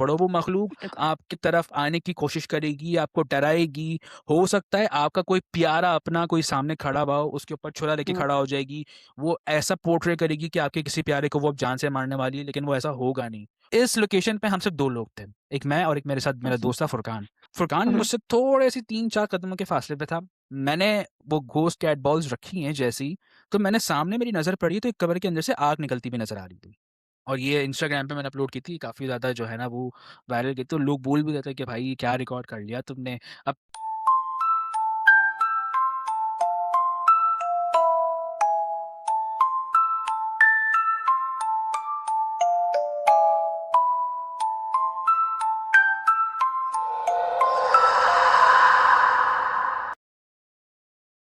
पड़ो, वो मखलूक बिल्कुल। आपकी तरफ आने की कोशिश करेगी, आपको डराएगी। हो सकता है आपका कोई प्यारा अपना कोई सामने खड़ा हुआ हो, उसके ऊपर छुरा लेके हुँ, खड़ा हो जाएगी। वो ऐसा पोर्ट्रे करेगी कि आपके किसी प्यारे को वो अब जान से मारने वाली है, लेकिन वो ऐसा होगा नहीं। इस लोकेशन पे हम सिर्फ 2 लोग थे। एक मैं और एक मेरे साथ मेरा हुँ, दोस्त था फुरकान। फुरकान हुँ, मुझसे थोड़े-से 3-4 कदमों के फासले पे था। मैंने वो घोस्ट कैट बॉल्स रखी हैं जैसे ही, तो मैंने सामने मेरी नज़र पड़ी तो एक कब्र के अंदर से आग निकलती हुई नज़र आ रही थी। और ये इंस्टाग्राम पे मैंने अपलोड की थी, काफ़ी ज़्यादा जो है ना वो वायरल गई, तो लोग बोल भी रहे थे कि भाई ये क्या रिकॉर्ड कर लिया तुमने। अब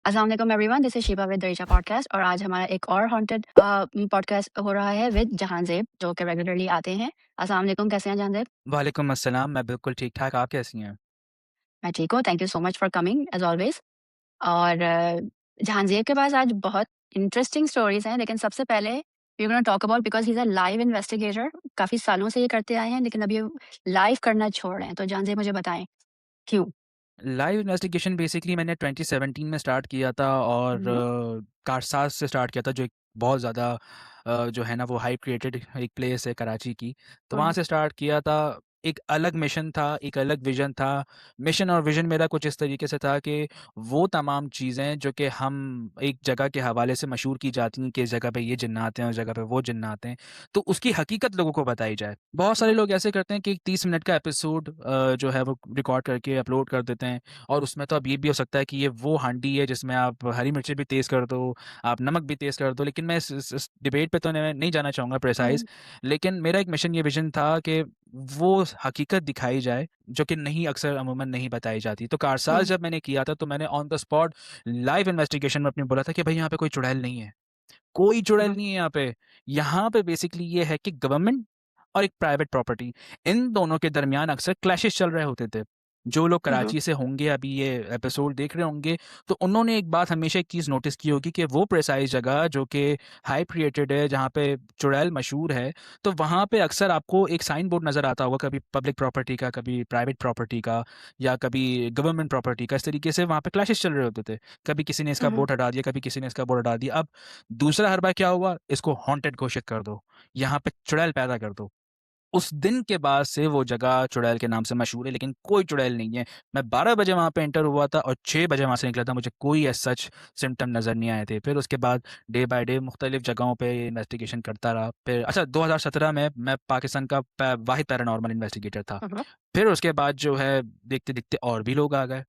अस्सलाम वालेकुम everyone, this is Shiba with Darija podcast और आज हमारा एक और हॉन्टेड पॉडकास्ट हो रहा है विद जहांज़ेब जो कि रेगुलरली आते हैं। अस्सलाम वालेकुम, कैसे हैं जहांज़ेब? वालेकुम अस्सलाम, मैं बिल्कुल ठीक-ठाक, आप कैसी हैं? मैं ठीक हूँ, thank you so much for coming as always. और जहांज़ेब के पास आज बहुत इंटरेस्टिंग स्टोरीज़ हैं, लेकिन सबसे पहले we are gonna talk about because he is a live investigator. काफ़ी सालों से ये करते आए हैं, लेकिन अभी लाइव करना छोड़ रहे हैं। तो जहांज़ेब मुझे बताएँ, क्यों? लाइव इन्वेस्टिगेशन बेसिकली मैंने 2017 में स्टार्ट किया था और हुँ, कारसाज से स्टार्ट किया था, जो एक बहुत ज़्यादा जो है ना वो हाइप क्रिएटेड एक प्लेस है कराची की। तो वहाँ हुँ, से स्टार्ट किया था। एक अलग मिशन था, एक अलग विज़न था। मिशन और विज़न मेरा कुछ इस तरीके से था कि वो तमाम चीज़ें जो कि हम एक जगह के हवाले से मशहूर की जाती हैं कि इस जगह पे ये जिन्नात हैं, उस जगह पे वो जिन्नात हैं, तो उसकी हकीकत लोगों को बताई जाए। बहुत सारे हुँ, लोग ऐसे करते हैं कि 30 मिनट का एपिसोड जो है वो रिकॉर्ड करके अपलोड कर देते हैं। और उसमें तो अब ये भी हो सकता है कि ये वो हांडी है जिसमें आप हरी मिर्ची भी तेज़ कर दो, आप नमक भी तेज़ कर दो, लेकिन मैं इस डिबेट पे तो नहीं जाना चाहूँगा प्रिसाइज़। हुँ, लेकिन मेरा एक मिशन ये विज़न था कि वो हकीकत दिखाई जाए, जो कि नहीं अक्सर अमूमन नहीं बताई जाती। तो कारसाज़ हुँ, जब मैंने किया था तो मैंने on the spot live investigation में अपने बोला था कि भई यहाँ पे कोई चुड़ैल नहीं है। कोई चुड़ैल हुँ, नहीं है यहाँ पे। यहाँ पे बेसिकली ये है कि गवर्नमेंट और एक प्राइवेट प्रॉपर्टी, इन दोनों के दरमियान अक्सर क्लैशेस चल रहे होते थे। जो लोग हुँ, कराची से होंगे अभी ये एपिसोड देख रहे होंगे, तो उन्होंने एक बात हमेशा एक चीज़ नोटिस की होगी कि वो प्रिसाइज़ जगह जो कि हाइप क्रिएटेड है, जहाँ पे चुड़ैल मशहूर है, तो वहाँ पे अक्सर आपको एक साइन बोर्ड नज़र आता होगा, कभी पब्लिक प्रॉपर्टी का, कभी प्राइवेट प्रॉपर्टी का या कभी गवर्नमेंट प्रॉपर्टी का। इस तरीके से वहाँ पे क्लैशेस चल रहे होते थे। कभी किसी ने इसका हुँ, बोर्ड हटा दिया, कभी किसी ने इसका बोर्ड हटा दिया। अब दूसरा हरबा क्या हुआ, इसको हॉन्टेड घोषित कर दो, यहाँ पे चुड़ैल पैदा कर दो। उस दिन के बाद से वो जगह चुड़ैल के नाम से मशहूर है, लेकिन कोई चुड़ैल नहीं है। मैं 12 बजे वहाँ पे एंटर हुआ था और 6 बजे वहाँ से निकला था, मुझे कोई एज़ सच सिम्पटम नज़र नहीं आए थे। फिर उसके बाद डे बाय डे मुख्तलिफ जगहों पे इन्वेस्टिगेशन करता रहा। फिर अच्छा 2017 में मैं पाकिस्तान का वाहिद पैरानॉर्मल इन्वेस्टिगेटर था। हुँ, फिर उसके बाद जो है देखते-देखते और भी लोग आ गए।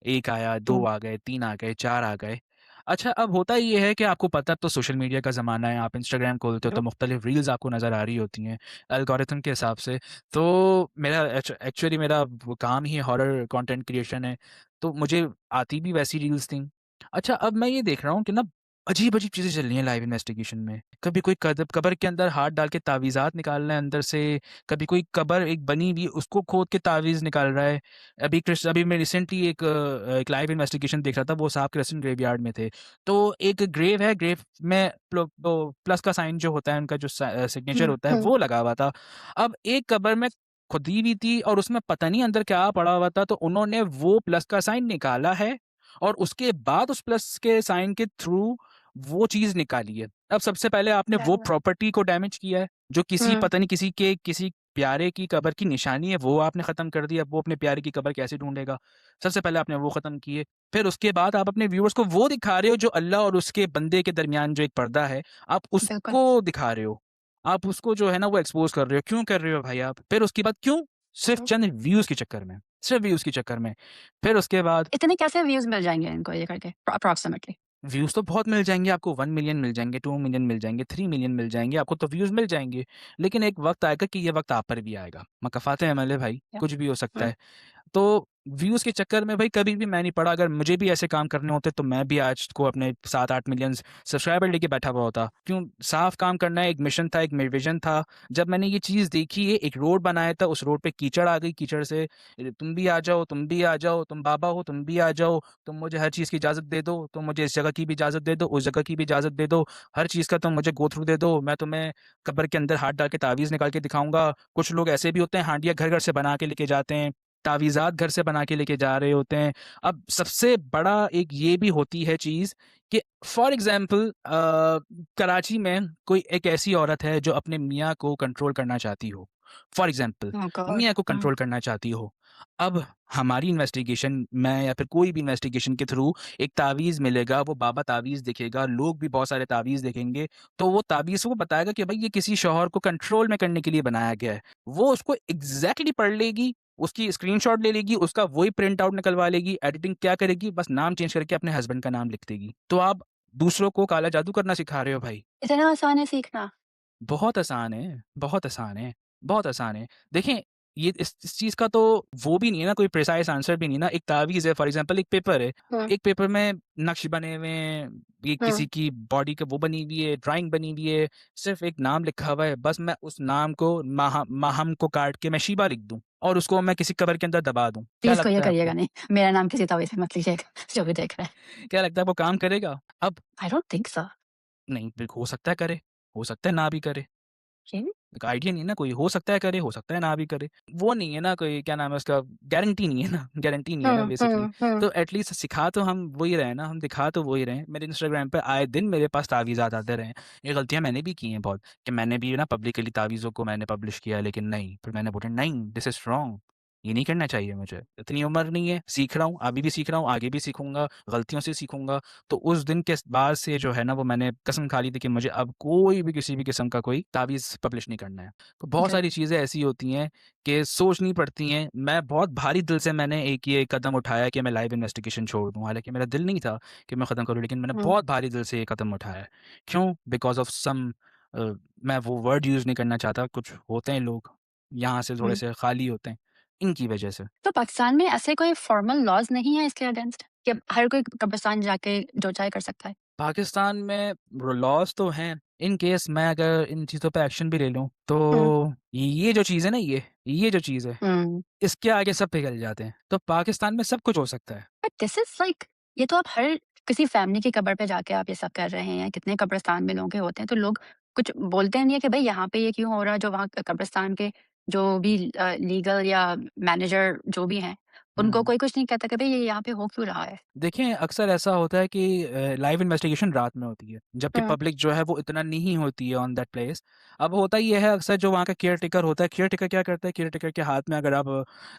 1 आया, 2 हुँ, आ गए, 3 आ गए, 4 आ गए। अच्छा, अब होता ये है कि आपको पता है अब तो सोशल मीडिया का ज़माना है, आप इंस्टाग्राम खोलते हो तो हुँ, मुख्तलिफ़ रील्स आपको नज़र आ रही होती हैं, एल्गोरिथम के हिसाब से। तो मेरा एक्चुअली मेरा वो काम ही हॉरर कंटेंट क्रिएशन है, तो मुझे आती भी वैसी रील्स थी। अच्छा, अब मैं ये देख रहा हूँ कि ना अजीब-अजीब चीज़ें चल रही हैं लाइव इन्वेस्टिगेशन में। कभी कोई कब्र के अंदर हाथ डाल के तावीज़ात निकाल रहा है अंदर से, कभी कोई कब्र एक बनी हुई उसको खोद के तावीज़ निकाल रहा है। अभी मैं रिसेंटली एक लाइव इन्वेस्टिगेशन देख रहा था, वो साहब क्रिस्टियन ग्रेवयार्ड में थे। तो एक ग्रेव है, ग्रेव में वो प्लस का साइन जो होता है, उनका जो सिग्नेचर हुँ, होता है, हुँ, वो लगा हुआ था। अब एक कब्र में खुदी हुई थी और उसमें पता नहीं अंदर क्या पड़ा हुआ था, तो उन्होंने वो प्लस का साइन निकाला है और उसके बाद उस प्लस के साइन के थ्रू वो चीज़ निकाली है। अब सबसे पहले आपने वो प्रॉपर्टी को डैमेज किया है, जो किसी हुँ, पता नहीं किसी प्यारे की कब्र की निशानी है, वो आपने ख़त्म कर दी। अब वो अपने प्यारे की कब्र कैसे ढूँढेगा? सबसे पहले आपने वो ख़त्म किए। फिर उसके बाद आप अपने व्यूअर्स को वो दिखा रहे हो जो अल्लाह और उसके बंदे के दरमियान जो एक पर्दा है, आप बिल्कुल। उसको दिखा रहे हो। आप उसको जो है ना वो एक्सपोज़ कर रहे हो। क्यों कर रहे हो भाई आप? फिर उसके बाद क्यों? सिर्फ़ हुँ, चंद व्यूज़ के चक्कर में, सिर्फ़ व्यूज़ के चक्कर में। फिर उसके बाद इतने कैसे व्यूज़ मिल जाएँगे इनको ये करके अप्रॉक्सिमेटली? व्यूज़ तो बहुत मिल जाएँगे आपको, 1 मिलियन मिल जाएँगे, 2 मिलियन मिल जाएँगे, 3 मिलियन मिल जाएँगे, आपको तो व्यूज़ मिल जाएँगे। लेकिन एक वक़्त आएगा कि ये वक़्त आप पर भी आएगा। मकफ़ात अमल है भाई, या कुछ भी हो सकता हुँ, है। तो व्यूज़ के चक्कर में भाई कभी भी मैं नहीं पड़ा। अगर मुझे भी ऐसे काम करने होते तो मैं भी आज को अपने 7-8 मिलियन सब्सक्राइबर लेके बैठा हुआ होता। क्यों? साफ काम करना है, एक मिशन था, एक विज़न था। जब मैंने ये चीज़ देखी है, एक रोड बनाया था, उस रोड पे कीचड़ आ गई, कीचड़ से तुम भी आ जाओ, तुम भी आ जाओ, तुम बाबा हो, तुम भी आ जाओ, तुम मुझे हर चीज़ की इजाज़त दे दो, तुम मुझे इस जगह की भी इजाज़त दे दो, उस जगह की भी इजाज़त दे दो, हर चीज़ का तुम मुझे गो थ्रू दे दो, मैं तुम्हें कब्र के अंदर हाथ डाल के तावीज़ निकाल के दिखाऊँगा। कुछ लोग ऐसे भी होते हैं, हांडिया घर-घर से बना के लेके जाते हैं, तावीज़ात घर से बना के लेके जा रहे होते हैं। अब सबसे बड़ा एक ये भी होती है चीज़ कि फॉर एग्ज़ाम्पल कराची में कोई एक ऐसी औरत है जो अपने मियाँ को कंट्रोल करना चाहती हो। For example oh God! मियाँ को हाँ, कंट्रोल करना चाहती हो। अब हमारी इन्वेस्टिगेशन में या फिर कोई भी इन्वेस्टिगेशन के थ्रू एक तावीज़ मिलेगा, वो बाबा तावीज़ दिखेगा, लोग भी बहुत सारे तावीज़ देखेंगे, तो वो तावीज़ वो बताएगा कि भई ये किसी शौहर को कंट्रोल में करने के लिए बनाया गया है। वो उसको एग्ज़ैक्टली पढ़ लेगी, उसकी स्क्रीनशॉट ले लेगी, उसका वही प्रिंट आउट निकलवा लेगी, एडिटिंग क्या करेगी, बस नाम चेंज करके अपने हस्बैंड का नाम लिख देगी। तो आप दूसरों को काला जादू करना सिखा रहे हो भाई। इतना आसान है सीखना? बहुत आसान है, बहुत आसान है, बहुत आसान है। देखें, ये इस चीज़ का तो वो भी नहीं है ना, कोई प्रिसाइज़ आंसर भी नहीं है ना। एक तावीज़ है, फॉर एग्ज़ाम्पल एक पेपर है, हुँ, एक पेपर में नक्श बने हुए हैं, ये हुँ। किसी की बॉडी का वो बनी हुई है, ड्राइंग बनी हुई है, सिर्फ़ एक नाम लिखा हुआ है, बस मैं उस नाम को माहम को काट के मैं शीबा लिख दूँ और उसको मैं किसी कब्र के अंदर दबा दूँ। क्या प्लीज़ कोई ये लगता है करिएगा आपको? नहीं। मेरा नाम किसी तावीज़ में मत लीजिएगा, जो भी देख रहा है। क्या लगता है आपको काम करेगा? अब आई डोंट थिंक सो। नहीं, हो सकता है करे, हो सकता है ना भी करे। रियली? एक आइडिया नहीं है ना कोई, हो सकता है करे, हो सकता है ना भी करे। वो नहीं है ना कोई, क्या नाम है उसका, गारंटी नहीं है ना, गारंटी नहीं है ना हुँ, बेसिकली। हुँ, हुँ। तो एटलीस्ट सिखा तो हम वही रहे हैं ना, हम दिखा तो वही रहे हैं। मेरे इंस्टाग्राम पे आए दिन मेरे पास तावीज़ात आते रहे हैं। ये गलतियाँ मैंने भी की हैं बहुत, कि मैंने भी ना पब्लिकली तावीज़ों को मैंने पब्लिश किया है, लेकिन नहीं, फिर मैंने बोला नहीं, दिस इज़ रॉन्ग, ये नहीं करना चाहिए मुझे। इतनी उम्र नहीं है, सीख रहा हूँ, अभी भी सीख रहा हूँ, आगे भी सीखूँगा, गलतियों से सीखूँगा। तो उस दिन के बाद से जो है ना, वो मैंने कसम खा ली थी कि मुझे अब कोई भी किसी भी किस्म का कोई तावीज़ पब्लिश नहीं करना है। तो बहुत गुड। सारी चीज़ें ऐसी होती हैं कि सोचनी पड़ती हैं। मैं बहुत भारी दिल से मैंने एक ये कदम उठाया कि मैं लाइव इन्वेस्टिगेशन छोड़ दूँ। हालाँकि मेरा दिल नहीं था कि मैं ख़त्म करूँ, लेकिन मैंने हुँ, बहुत भारी दिल से ये कदम उठाया है। क्यों? बिकॉज़ ऑफ मैं वो वर्ड यूज़ नहीं करना चाहता। कुछ होते हैं लोग, यहाँ से हुँ। थोड़े-से खाली होते हैं, इनकी वजह से। तो पाकिस्तान में ऐसे कोई फॉर्मल लॉज़ नहीं है इसके अगेंस्ट कि अब हर कोई कब्रिस्तान जाके जो चाहे कर सकता है? पाकिस्तान में लॉज़ तो हैं, इन केस मैं अगर इन चीज़ों पे एक्शन भी ले लूँ, हुँ, तो ये जो चीज़ है ना, ये जो चीज़ है, हुँ। इसके आगे सब पिघल जाते हैं। तो पाकिस्तान में सब कुछ हो सकता है। बट दिस इज़ लाइक ये तो आप हर किसी फैमिली की कब्र पे जाके आप ये सब कर रहे हैं, कितने कब्रिस्तान में लोगों के होते हैं, तो लोग कुछ बोलते नहीं है कि भई यहाँ पे ये क्यों हो रहा है, जो वहाँ कब्रिस्तान के जो भी लीगल या मैनेजर जो भी हैं, उनको हुँ। कोई कुछ नहीं कहता कि भई ये यहाँ पे हो क्यों रहा है? देखिए, अक्सर ऐसा होता है कि लाइव इन्वेस्टिगेशन रात में होती है, जबकि हुँ, पब्लिक जो है वो इतना नहीं होती है ऑन दैट प्लेस। अब होता ये है अक्सर, जो वहाँ का केयरटेकर होता है, केयरटेकर क्या करता है, केयरटेकर के हाथ में अगर आप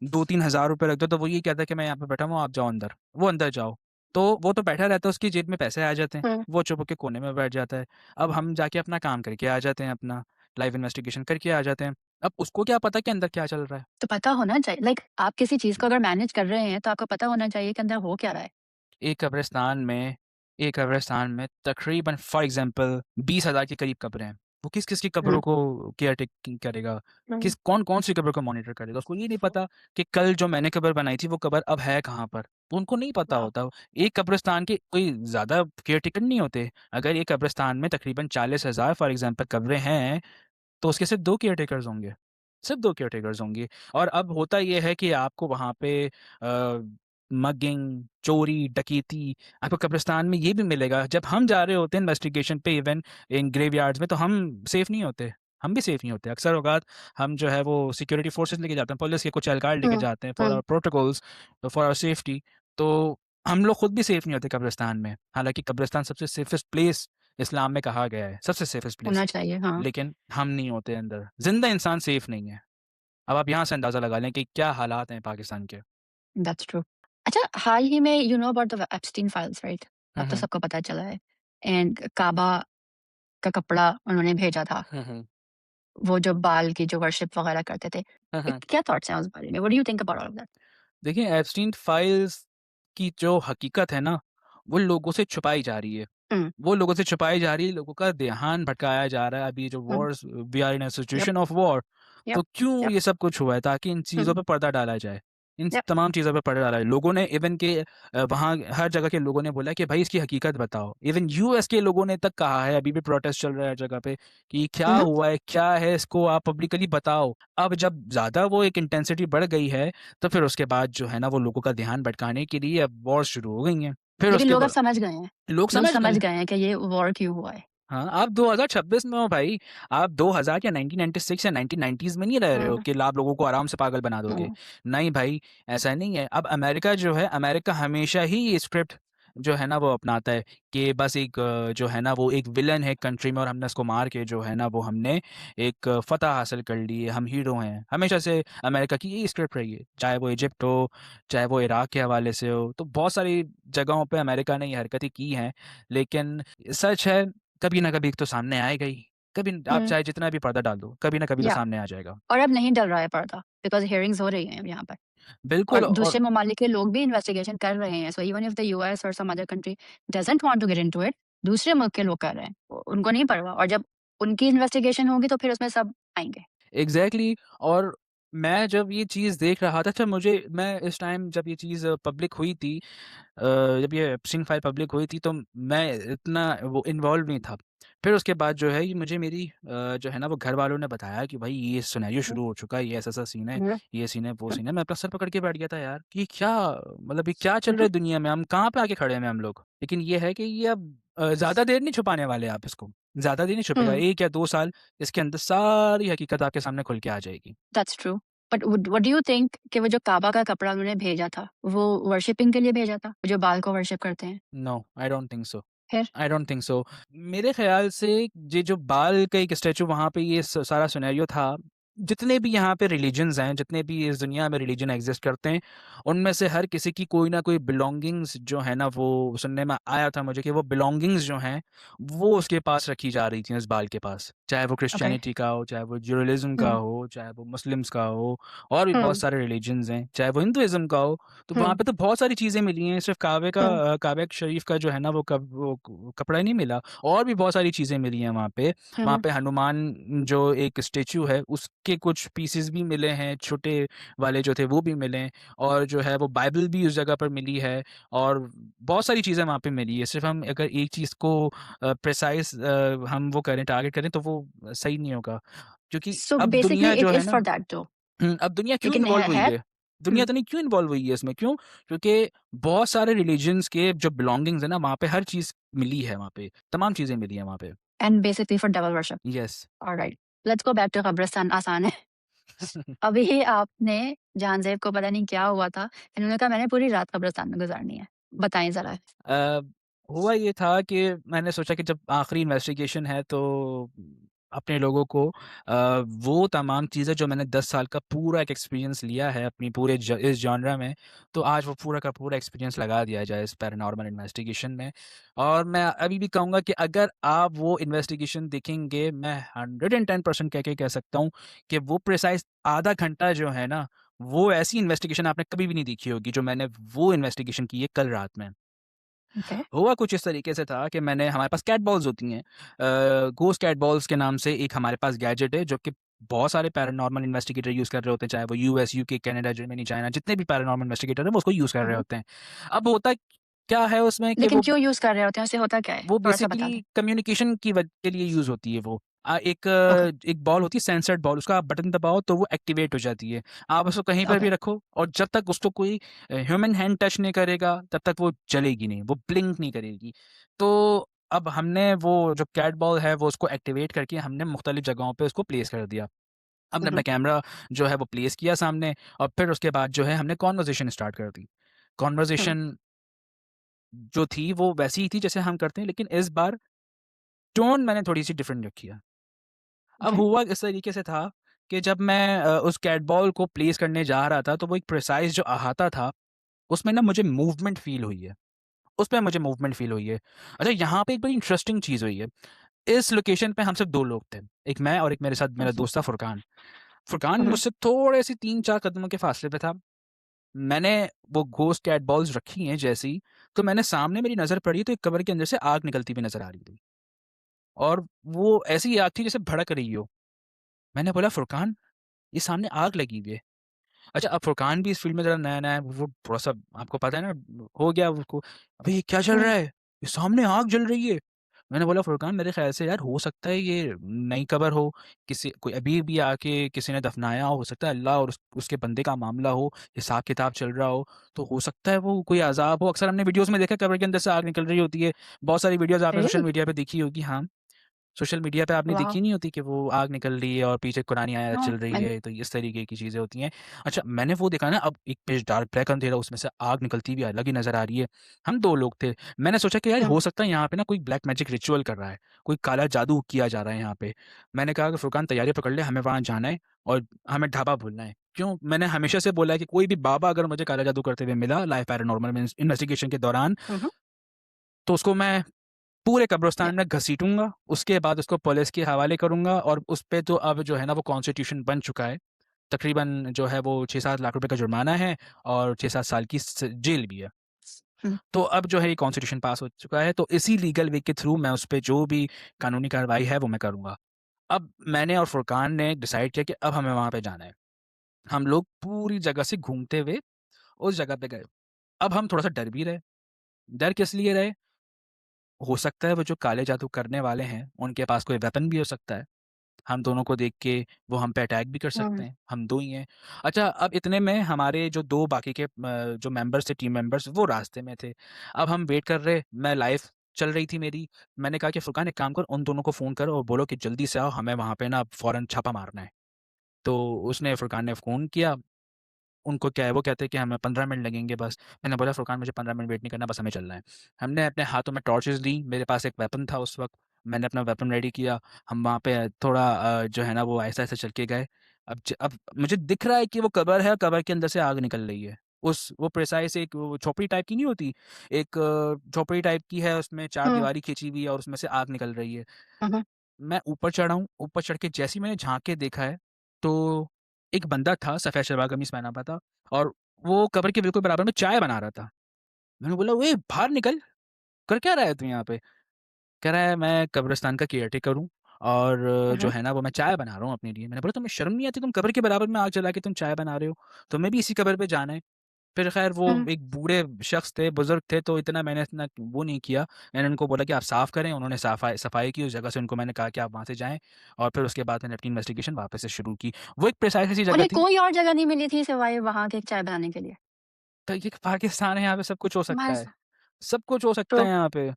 2-3 हज़ार रुपए रख दो, तो वो ये कहता है कि मैं यहाँ पे बैठा हूँ, आप जाओ अंदर। वो अंदर जाओ। तो वो तो बैठा रहता है, उसकी जेब में पैसे आ जाते हैं, हुँ। वो चुप होके कोने में बैठ जाता है। अब हम जाके अपना काम करके आ जाते हैं, अपना लाइव इन्वेस्टिगेशन करके आ जाते हैं। अब उसको क्या पता कि अंदर क्या चल रहा है? तो पता होना चाहिए लाइक आप किसी चीज़ को अगर मैनेज कर रहे हैं, तो आपको पता होना चाहिए कि अंदर हो क्या रहा है। एक कब्रिस्तान में एक कब्रिस्तान में तकरीबन फॉर एग्ज़ाम्पल 20,000 के करीब कब्रें हैं। वो किस-किस की हुँ, कब्रों को केयर टेकिंग करेगा? हुँ। किस कौन-कौन सी कब्रों को मॉनिटर करेगा? उसको ये नहीं पता कि कल जो मैंने कब्र बनाई थी, वो कब्र अब है कहाँ पर? तो उनको नहीं पता वाओ! होता। एक कब्रिस्तान के कोई ज़्यादा केयर टेकर नहीं होते। अगर एक कब्रिस्तान में तकरीबन 40,000 फॉर एग्ज़ाम्पल कब्रें हैं, तो उसके सिर्फ़ 2 केयरटेकर्स होंगे, सिर्फ़ 2 केयरटेकर्स होंगे। और अब होता ये है कि आपको वहाँ पे मगिंग, चोरी, डकैती आपको कब्रिस्तान में ये भी मिलेगा। जब हम जा रहे होते हैं इन्वेस्टिगेशन पे, इवन इन ग्रेवयार्ड्स में, तो हम सेफ़ नहीं होते, हम भी सेफ़ नहीं होते। अक्सर औक़ात हम जो है वो सिक्योरिटी फ़ोर्सेस लेके जाते हैं, पुलिस के कुछ एहलकार लेके हुँ, जाते हैं फॉर हुँ। Our protocols, for our safety. तो हम लोग खुद भी सेफ़ नहीं होते कब्रिस्तान में। हालाँकि कब्रिस्तान सबसे सेफेस्ट प्लेस इस्लाम में कहा गया है, सबसे सेफेस्ट प्लेस। होना चाहिए, हाँ, लेकिन हम नहीं होते अंदर। ज़िंदा इंसान सेफ नहीं है। अब आप यहाँ से अंदाज़ा लगा लें कि क्या हालात हैं पाकिस्तान के। That's true. अच्छा, हाल ही में you know about the Epstein files right? हुँ, अब तो हुँ। सबको पता चला है एंड काबा का कपड़ा उन्होंने भेजा था, हुँ, हुँ। वो जो बाल की जो वर्शिप वगैरह करते थे। हुँ, हुँ। क्या थॉट्स हैं उस बारे में? What do you think about all of that? देखिए, एप्स्टीन फाइल्स की जो हकीकत है ना, वो लोगों से छुपाई जा रही है। हुँ, वो लोगों से छुपाई जा रही है, लोगों का ध्यान भटकाया जा रहा है। अभी जो हुँ, wars, we are in a yep, situation of war, yep, तो क्यों यप, ये सब कुछ हुआ है? ताकि इन हुँ, चीज़ों पे पर्दा डाला जाए। इन Yep. तमाम चीज़ों पे पड़ रहा है। लोगों ने इवन के वहाँ हर जगह के लोगों ने बोला कि भाई इसकी हकीकत बताओ। इवन यूएस के लोगों ने तक कहा है, अभी भी प्रोटेस्ट चल रहा है हर जगह पे, कि क्या Mhm. हुआ है, क्या है, इसको आप पब्लिकली बताओ। अब जब ज़्यादा वो एक इंटेंसिटी बढ़ गई है, तो फिर उसके बाद जो है ना वो लोगों का ध्यान भटकाने के लिए अब वॉर शुरू हो गई हैं। फिर लेकिन उसके लोग अब बाद समझ गए हैं। लोग लोग समझ समझ गए। गए हैं कि ये वॉर क्यों हुआ है। हाँ, आप 2026 में हो भाई। आप 2000 या 1996 या 1990s में नहीं रह रहे हो हुँ, कि आप लोगों को आराम से पागल बना दोगे। हुँ, नहीं भाई, ऐसा नहीं है। अब अमेरिका जो है, अमेरिका हमेशा ही ये स्क्रिप्ट जो है ना वो अपनाता है कि बस एक जो है ना वो एक विलन है कंट्री में, और हमने उसको मार के जो है ना वो हमने एक फतह हासिल कर ली है, हम हीरो हैं। हमेशा से अमेरिका की यही स्क्रिप्ट रही है, चाहे वो इजिप्ट हो, चाहे वो इराक के हवाले से हो। तो बहुत सारी जगहों पे अमेरिका ने ये हरकतें की हैं। लेकिन सच है, कभी ना कभी तो सामने आएगा ही। कभी आप हुँ, चाहे जितना भी पर्दा डाल दो, कभी ना कभी तो या सामने आ जाएगा। और अब नहीं डल रहा है पर्दा बिकॉज़ हियरिंग्स हो रही हैं अब यहाँ पर बिल्कुल। और और दूसरे ममालिक के लोग भी इन्वेस्टिगेशन कर रहे हैं। So even if the US और some other country doesn't want to get into it, दूसरे मुल्क के लोग कर रहे हैं। उनको नहीं परवाह और जब उनकी इन्वेस्टिगेशन होगी तो फिर उसमें सब आएँगे। एग्ज़ैक्टली। और मैं जब ये चीज़ देख रहा था, अच्छा मुझे मैं इस टाइम जब ये चीज़ पब्लिक हुई थी, जब ये एप्स्टीन फाइल पब्लिक हुई थी, तो मैं इतना वो इन्वॉल्व नहीं था। फिर उसके बाद जो है ये मुझे मेरी जो है ना वो घर वालों ने बताया कि भाई ये सिनेरियो हुँ, शुरू हो चुका है, ये ऐसा-ऐसा सीन है, हुँ, ये सीन है, वो हुँ, सीन है। मैं अपना सर पकड़ के बैठ गया था यार कि क्या, मतलब ये क्या चल हुँ, रहा है दुनिया में? हम कहाँ पे आके खड़े हैं हम लोग? लेकिन ये है कि ये अब ज़्यादा देर नहीं छुपाने वाले आप इसको। ज़्यादा देर नहीं छुपेगा। हुँ, 1 या 2 साल इसके अंदर सारी हकीकत आपके सामने खुल के आ जाएगी। That's true. But what do you think कि वो जो काबा का कपड़ा उन्होंने भेजा था, वो वर्शिपिंग के लिए भेजा था? जो बाल को वर्शिप करते हैं? No, I don't think so. फिर? I don't think so. मेरे ख़्याल से ये जो बाल का एक स्टैच्यू वहाँ पे, ये सारा सिनेरियो था, जितने भी यहाँ पे रिलीजन्स हैं, जितने भी इस दुनिया में रिलीजन एग्ज़िस्ट करते हैं, उनमें से हर किसी की कोई ना कोई बिलॉन्गिंग्स जो है ना, वो सुनने में आया था मुझे कि वो बिलॉन्गिंग्स जो हैं, वो उसके पास रखी जा रही थी, उस बाल के पास। चाहे वो ओके। क्रिश्चियनिटी का हो, चाहे वो ज्यूडाइज़्म का हुँ, हो, चाहे वो मुस्लिम्स का हो, और भी बहुत हुँ, सारे रिलीजन्स हैं, चाहे वो हिंदुइज़्म का हो। तो वहाँ हुँ, पे तो बहुत सारी चीज़ें मिली हैं, सिर्फ़ हुँ, काबा शरीफ़ का जो है ना वो कपड़ा ही नहीं मिला, और भी बहुत सारी चीज़ें मिली हैं वहाँ पे। वहाँ हुँ, पे हनुमान जो एक स्टैच्यू है, उसके कुछ पीसेस भी मिले हैं, छोटे वाले जो थे वो भी मिले हैं, और जो है वो बाइबल भी उस जगह पर मिली है, और बहुत सारी चीज़ें वहाँ पे मिली है। सिर्फ़ हम अगर एक चीज़ को प्रिसाइज़ हम वो करें, टारगेट करें, तो वो सही नहीं होगा। क्योंकि सो अब बेसिकली दुनिया इट जो है इज़ ना, फॉर दैट दो अब दुनिया क्यों लेकिन इन्वॉल्व हुई है है? दुनिया हुँ, तो नहीं क्यों इन्वॉल्व हुई है इसमें, क्यों? क्योंकि बहुत सारे रिलिजन्स के जो बिलॉन्गिंग्स है ना, वहाँ पे हर चीज़ मिली है वहाँ पे, तमाम चीज़ें मिली हैं वहाँ पे। And basically for devil worship. Yes. Alright, let's go back to कब्रिस्तान आसान है। अभी आपने जहांज़ेब को पता नहीं क्या हुआ था, इन्होंने कहा मैंने पूरी रात कब्रिस्तान में गुज़ारनी है। बताएँ ज़रा? अ, हुआ ये था कि मैंने सोचा कि जब आखिरी इन्वेस्टिगेशन है, तो अपने लोगों को वो तमाम चीज़ें जो मैंने 10 साल का पूरा एक एक्सपीरियंस लिया है अपनी पूरे इस जॉनरा में, तो आज वो पूरा का पूरा एक्सपीरियंस लगा दिया जाए इस पैरानॉर्मल इन्वेस्टिगेशन में। और मैं अभी भी कहूँगा कि अगर आप वो इन्वेस्टिगेशन देखेंगे, मैं 110% कह के कह सकता हूँ कि वो प्रिसाइज़ आधा घंटा जो है ना, वो ऐसी इन्वेस्टिगेशन आपने कभी भी नहीं देखी होगी जो मैंने वो इन्वेस्टिगेशन की है कल रात में। ओके। हुआ कुछ इस तरीके से था कि मैंने, हमारे पास कैट बॉल्स होती हैं, गोस्ट कैट बॉल्स के नाम से एक हमारे पास गैजेट है, जो कि बहुत सारे पैरानॉर्मल इन्वेस्टिगेटर यूज़ कर रहे होते हैं, चाहे वो US, UK, Canada, Germany, China, जितने भी पैरानॉर्मल इन्वेस्टिगेटर हैं वो उसको यूज़ कर हुँ, रहे हुँ। होते हैं। अब होता क्या है उसमें कि लेकिन क्यों यूज़ कर रहे होते हैं? उससे होता क्या है? वो थोड़ा-सा बता दें। बेसिकली कम्युनिकेशन के लिए यूज़ होती है वो। ओके, एक बॉल होती है, सेंसर्ड बॉल, उसका आप बटन दबाओ तो वो एक्टिवेट हो जाती है। आप उसको कहीं पर ओके। भी रखो, और जब तक उसको कोई ह्यूमन हैंड टच नहीं करेगा, तब तक वो जलेगी नहीं, वो ब्लिंक नहीं करेगी। तो अब हमने वो जो कैट बॉल है, वो उसको एक्टिवेट करके हमने मुख्तलिफ जगहों पे उसको प्लेस कर दिया। हमने हुँ, अपना हुँ, कैमरा जो है वो प्लेस किया सामने, और फिर उसके बाद जो है हमने कन्वर्सेशन स्टार्ट कर दी। हुँ, कन्वर्सेशन जो थी वो वैसी ही थी जैसे हम करते हैं, लेकिन इस बार टोन मैंने थोड़ी-सी डिफरेंट रखी है। अब ओके। हुआ इस तरीके से था कि जब मैं उस कैट बॉल को प्लेस करने जा रहा था, तो वो एक प्रिसाइज़ जो अहाता था, उसमें ना मुझे मूवमेंट फ़ील हुई है। उसमें मुझे मूवमेंट फ़ील हुई है। अच्छा, यहाँ पे एक बड़ी इंटरेस्टिंग चीज़ हुई है। इस लोकेशन पे हम सिर्फ 2 लोग थे। एक मैं, और एक मेरे साथ हुँ, मेरा दोस्त था फुरकान। फुरकान हुँ, हुँ, मुझसे थोड़े-से 3-4 कदमों के फ़ासले पे था। मैंने वो घोस्ट कैट बॉल्स रखी हैं जैसे ही, तो मैंने सामने मेरी नज़र पड़ी, तो एक कमरे के अंदर से आग निकलती हुई नज़र आ रही थी। और वो ऐसी आग थी जैसे भड़क रही हो। मैंने बोला, "फुरकान, ये सामने आग लगी हुई है।" अच्छा, अब फुरकान भी इस फ़ील्ड में ज़रा नया-नया है, वो थोड़ा-सा आपको पता है ना, हो गया उसको, "अबे ये क्या चल हुँ, रहा है? ये सामने आग जल रही है।" मैंने बोला, "फुरकान मेरे ख़्याल से यार हो सकता है ये नई कब्र हो, किसी कोई अभी भी आके किसी ने दफ़नाया हो सकता है अल्लाह और उसके बंदे का मामला हो, हिसाब-किताब चल रहा हो सकता है वो कोई अज़ाब हो।" अक्सर हमने वीडियोज़ में देखा है कब्र के अंदर से आग निकल रही होती है, बहुत सारी वीडियोज़ आपने सोशल रियली? मीडिया पे देखी होगी, हाँ। सोशल मीडिया पे आपने वाओ! देखी नहीं होती कि वो आग निकल रही है और पीछे कुरानी आयत नो चल रही मैंने है, तो इस तरीके की चीज़ें होती हैं। अच्छा, मैंने वो देखा ना, अब एक पिच डार्क ब्लैक अंधेरा, उसमें से आग निकलती हुई अलग ही नज़र आ रही है। हम 2 लोग थे। मैंने सोचा कि यार हुँ, हो सकता है यहाँ पे ना कोई ब्लैक मैजिक रिचुअल कर रहा है, कोई काला जादू किया जा रहा है यहाँ पे। मैंने कहा कि फुरकान तैयारी पकड़ ले, हमें वहाँ जाना है और हमें ढाबा भूलना है। क्यों? मैंने हमेशा से बोला है कि कोई भी बाबा अगर मुझे काला जादू करते हुए मिला लाइव पैरानॉर्मल में इन्वेस्टिगेशन के दौरान, हुँ, हुँ, तो उसको मैं पूरे या कब्रिस्तान में घसीटूँगा, उसके बाद उसको पुलिस के हवाले करूँगा और उस पे तो अब जो है ना वो कॉन्स्टिट्यूशन बन चुका है। तकरीबन जो है वो 6-7 लाख रुपए का जुर्माना है और 6-7 साल की स जेल भी है। हुँ, तो अब जो है ये कॉन्स्टिट्यूशन पास हो चुका है, तो इसी लीगल वे के थ्रू मैं उस पे जो भी कानूनी कार्रवाई है वो मैं करूँगा। अब मैंने और फुरकान ने डिसाइड किया कि अब हमें वहाँ पे जाना है। हम लोग पूरी जगह से घूमते हुए उस जगह पे गए। अब हम थोड़ा-सा डर भी रहे। डर किस लिए रहे? हो सकता है वो जो काले जादू करने वाले हैं, उनके पास कोई वेपन भी हो सकता है। हम दोनों को देख के वो हम पे अटैक भी कर सकते हुँ, हैं, हम 2 ही हैं। अच्छा, अब इतने में हमारे जो 2 बाकी के जो मेंबर्स थे, टीम मेंबर्स, वो रास्ते में थे। अब हम वेट कर रहे, मैं लाइव चल रही थी मेरी। मैंने कहा कि फुरकान एक काम कर, उन दोनों को फ़ोन कर और बोलो कि जल्दी से आओ, हमें वहाँ पे ना फ़ौरन छापा मारना है। तो उसने फुरकान ने फ़ोन किया, उनको क्या है, वो कहते हैं कि हमें 15 मिनट लगेंगे बस। मैंने बोला फुरकान मुझे 15 मिनट वेट नहीं करना, बस हमें चलना है। हमने अपने हाथों में टॉर्चेज़ ली, मेरे पास एक वेपन था उस वक़्त, मैंने अपना वेपन रेडी किया। हम वहाँ पे थोड़ा जो है ना वो ऐसे-ऐसे चल के गए। अब मुझे दिख रहा है कि वो कब्र है, कब्र के अंदर से आग निकल रही है। उस वो प्रिसाइज़ एक वो झोपड़ी टाइप की नहीं होती, एक झोपड़ी टाइप की है, उसमें हुँ, चारदीवारी खींची हुई है और उसमें से आग निकल रही है। हुँ, हुँ, मैं ऊपर चढ़ा हूँ, ऊपर चढ़ के जैसे ही मैंने झाँक के देखा है, तो एक बंदा था, सफ़ेद शलवार कमीज़ पहना हुआ था और वो कब्र के बिल्कुल बराबर में चाय बना रहा था। मैंने बोला, "ओए! बाहर निकल, कर क्या रहा है तू यहाँ पे?" कह रहा है, "मैं कब्रिस्तान का केयरटेकर हूँ और हुँ, जो हुँ, है ना, वो मैं चाय बना रहा हूँ अपने लिए।" मैंने बोला, "तुम्हें शर्म नहीं आती? तुम कब्र के बराबर में आग जला के तुम चाय बना रहे हो, तुम्हें भी इसी कब्र पे जाना है।" फिर ख़ैर वो हुँ। एक बूढ़े शख़्स थे, बुज़ुर्ग थे, तो इतना मैंने इतना वो नहीं किया। मैंने उनको बोला कि आप साफ़ करें, उन्होंने सफ़ाई की उस जगह से, उनको मैंने कहा कि आप वहाँ से जाएँ और फिर उसके बाद मैंने अपनी इन्वेस्टिगेशन वापस से शुरू की। वो एक प्रिसाइज़ ऐसी जगह उन्हें थी, कोई और जगह नहीं मिली थी सिवाय वहाँ के चाय बनाने के लिए? तो ये पाकिस्तान है, यहाँ पे सब कुछ हो सकता बस है। सब कुछ हो सकता ट्रू, है यहाँ पे।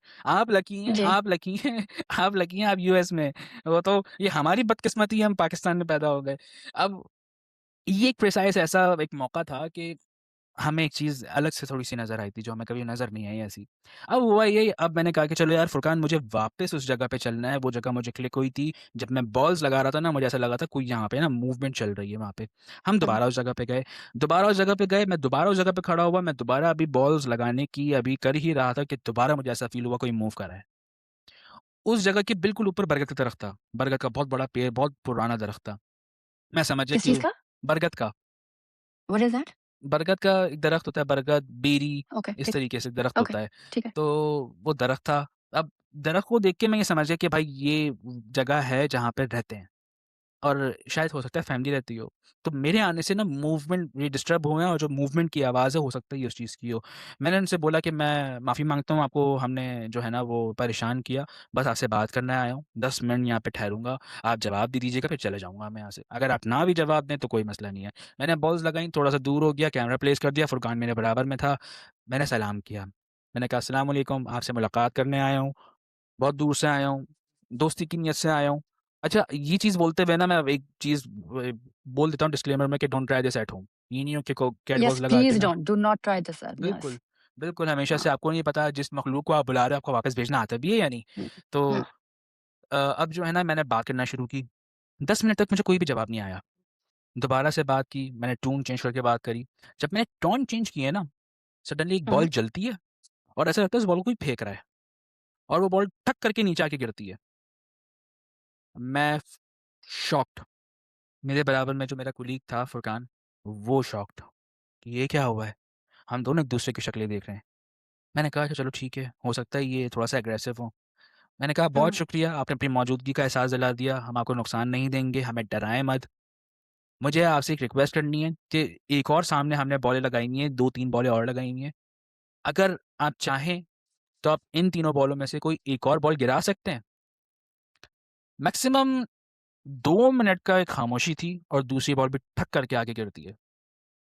जी। आप लकी हैं, आप लकी हैं आप यूएस में। वो तो ये हमारी बदकिस्मती है, हम पाकिस्तान में पैदा हो गए। अब ये एक प्रिसाइज़ ऐसा एक मौका था कि हमें एक चीज़ अलग से थोड़ी-सी नज़र आई थी, जो हमें कभी नज़र नहीं आई ऐसी। अब हुआ ये, अब मैंने कहा कि चलो यार फुरकान, मुझे वापस उस जगह पे चलना है, वो जगह मुझे क्लिक हुई थी। जब मैं बॉल्स लगा रहा था ना, मुझे ऐसा लगा था कोई यहाँ पे ना मूवमेंट चल रही है वहाँ पे। हम हुँ, दोबारा उस जगह पे गए, दोबारा उस जगह पे गए, मैं दोबारा उस जगह पे खड़ा हुआ, मैं दोबारा अभी बॉल्स लगाने की अभी कर ही रहा था कि दोबारा मुझे ऐसा फ़ील हुआ कोई मूव कर रहा है। उस जगह के बिल्कुल ऊपर बरगद का दरख्त था, बरगद का बहुत बड़ा पेड़, बहुत पुराना दरख्त था। मैं समझ गया किस चीज़ कि का? बरगद का। What is that? बरगद का एक दरख्त होता है, बरगद, बेरी, ओके, इस ठीक तरीके से दरख्त ओके, होता है। ठीक है। तो वो दरख्त था। अब दरख्त को देख के मैं ये समझ गया कि भाई ये जगह है जहाँ पे रहते हैं और शायद हो सकता है फैमिली रहती हो। तो मेरे आने से ना मूवमेंट ये डिस्टर्ब हुए हैं और जो मूवमेंट की आवाज़ है, हो सकता है ये उस चीज़ की हो। मैंने उनसे बोला कि मैं माफ़ी माँगता हूँ, आपको हमने जो है ना वो परेशान किया। बस आपसे बात करने आया हूँ, 10 मिनट यहाँ पे ठहरूँगा, आप जवाब दे दीजिएगा फिर चले जाऊँगा मैं यहाँ से। अगर आप ना भी जवाब दें तो कोई मसला नहीं है। मैंने बॉल्स लगाई, थोड़ा-सा दूर हो गया, कैमरा प्लेस कर दिया, फुरकान मेरे बराबर में था। मैंने सलाम किया। मैंने कहा, अस्सलाम वालेकुम, आपसे मुलाकात करने आया हूँ। बहुत दूर से आया हूँ, दोस्ती की नीयत से आया हूँ। अच्छा, ये चीज़ बोलते हुए ना मैं अब एक चीज़ बोल देता हूँ डिस्क्लेमर में कि don't try this at home. ये नहीं हो कि को कैट येस वॉच लगा के प्लीज़ ना, don't, do not try this eight yes. बिल्कुल, बिल्कुल हमेशा हाँ, से आपको नहीं पता जिस मखलूक को आप बुला रहे हो आपको वापस भेजना आता भी है या नहीं। हुँ, तो हाँ, अब जो है ना मैंने बात करना शुरू की। 10 मिनट तक मुझे कोई भी जवाब नहीं आया। दोबारा से बात की, मैंने टोन चेंज करके बात करी। जब मैंने टोन चेंज की है ना, सडनली एक हुँ, बॉल जलती है और ऐसा लगता है उस बॉल को कोई फेंक रहा है और वो बॉल ठक करके नीचे आके गिरती है। मैं शॉक्ड। मेरे बराबर में जो मेरा कोलीग था फुरकान, वो शॉक्ड कि ये क्या हुआ है? हम दोनों एक-दूसरे की शक्लें देख रहे हैं। मैंने कहा कि चलो ठीक है, हो सकता है ये थोड़ा-सा एग्रेसिव हो। मैंने कहा, बहुत हुँ, शुक्रिया, आपने अपनी मौजूदगी का एहसास दिला दिया, हम आपको नुकसान नहीं देंगे, हमें डराएँ मत। मुझे आपसे एक रिक्वेस्ट करनी है कि एक और सामने हमने बॉलें लगाई हुई हैं, 2-3 बॉलें और लगाई हुई हैं। अगर आप चाहें, तो आप इन तीनों बॉलों में से कोई एक और बॉल गिरा सकते हैं। मैक्सिमम 2 मिनट का एक खामोशी थी और दूसरी बॉल भी ठक करके आगे गिरती है,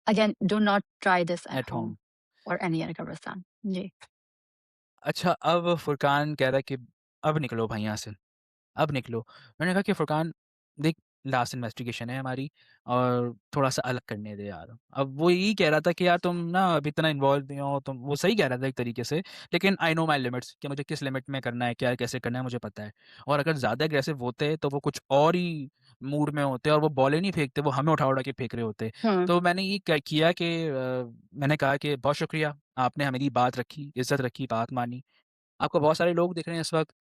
again do not try this eight at home home. और एनी अदर कब्रिस्तान। जी। अच्छा, अब फुरकान कह रहा है कि अब निकलो भाई यहाँ से, अब निकलो। मैंने कहा कि फुरकान देख, लास्ट इन्वेस्टिगेशन है हमारी और थोड़ा-सा अलग करने दे यार। अब वो यही कह रहा था कि यार तुम ना अब इतना इन्वॉल्व नहीं हो, तुम वो सही कह रहा था एक तरीके से, लेकिन आई नो माय लिमिट्स कि मुझे किस लिमिट में करना है, क्या कैसे करना है मुझे पता है। और अगर ज़्यादा एग्रेसिव होते तो वो कुछ और ही मूड में होते और वो बॉलें नहीं फेंकते, वो हमें उठा-उठा के फेंक रहे होते। हुँ। तो मैंने ये क किया कि मैंने कहा कि बहुत शुक्रिया, आपने मेरी बात रखी, इज़्ज़त रखी, बात मानी। आपको बहुत सारे लोग दिख रहे हैं इस वक़्त,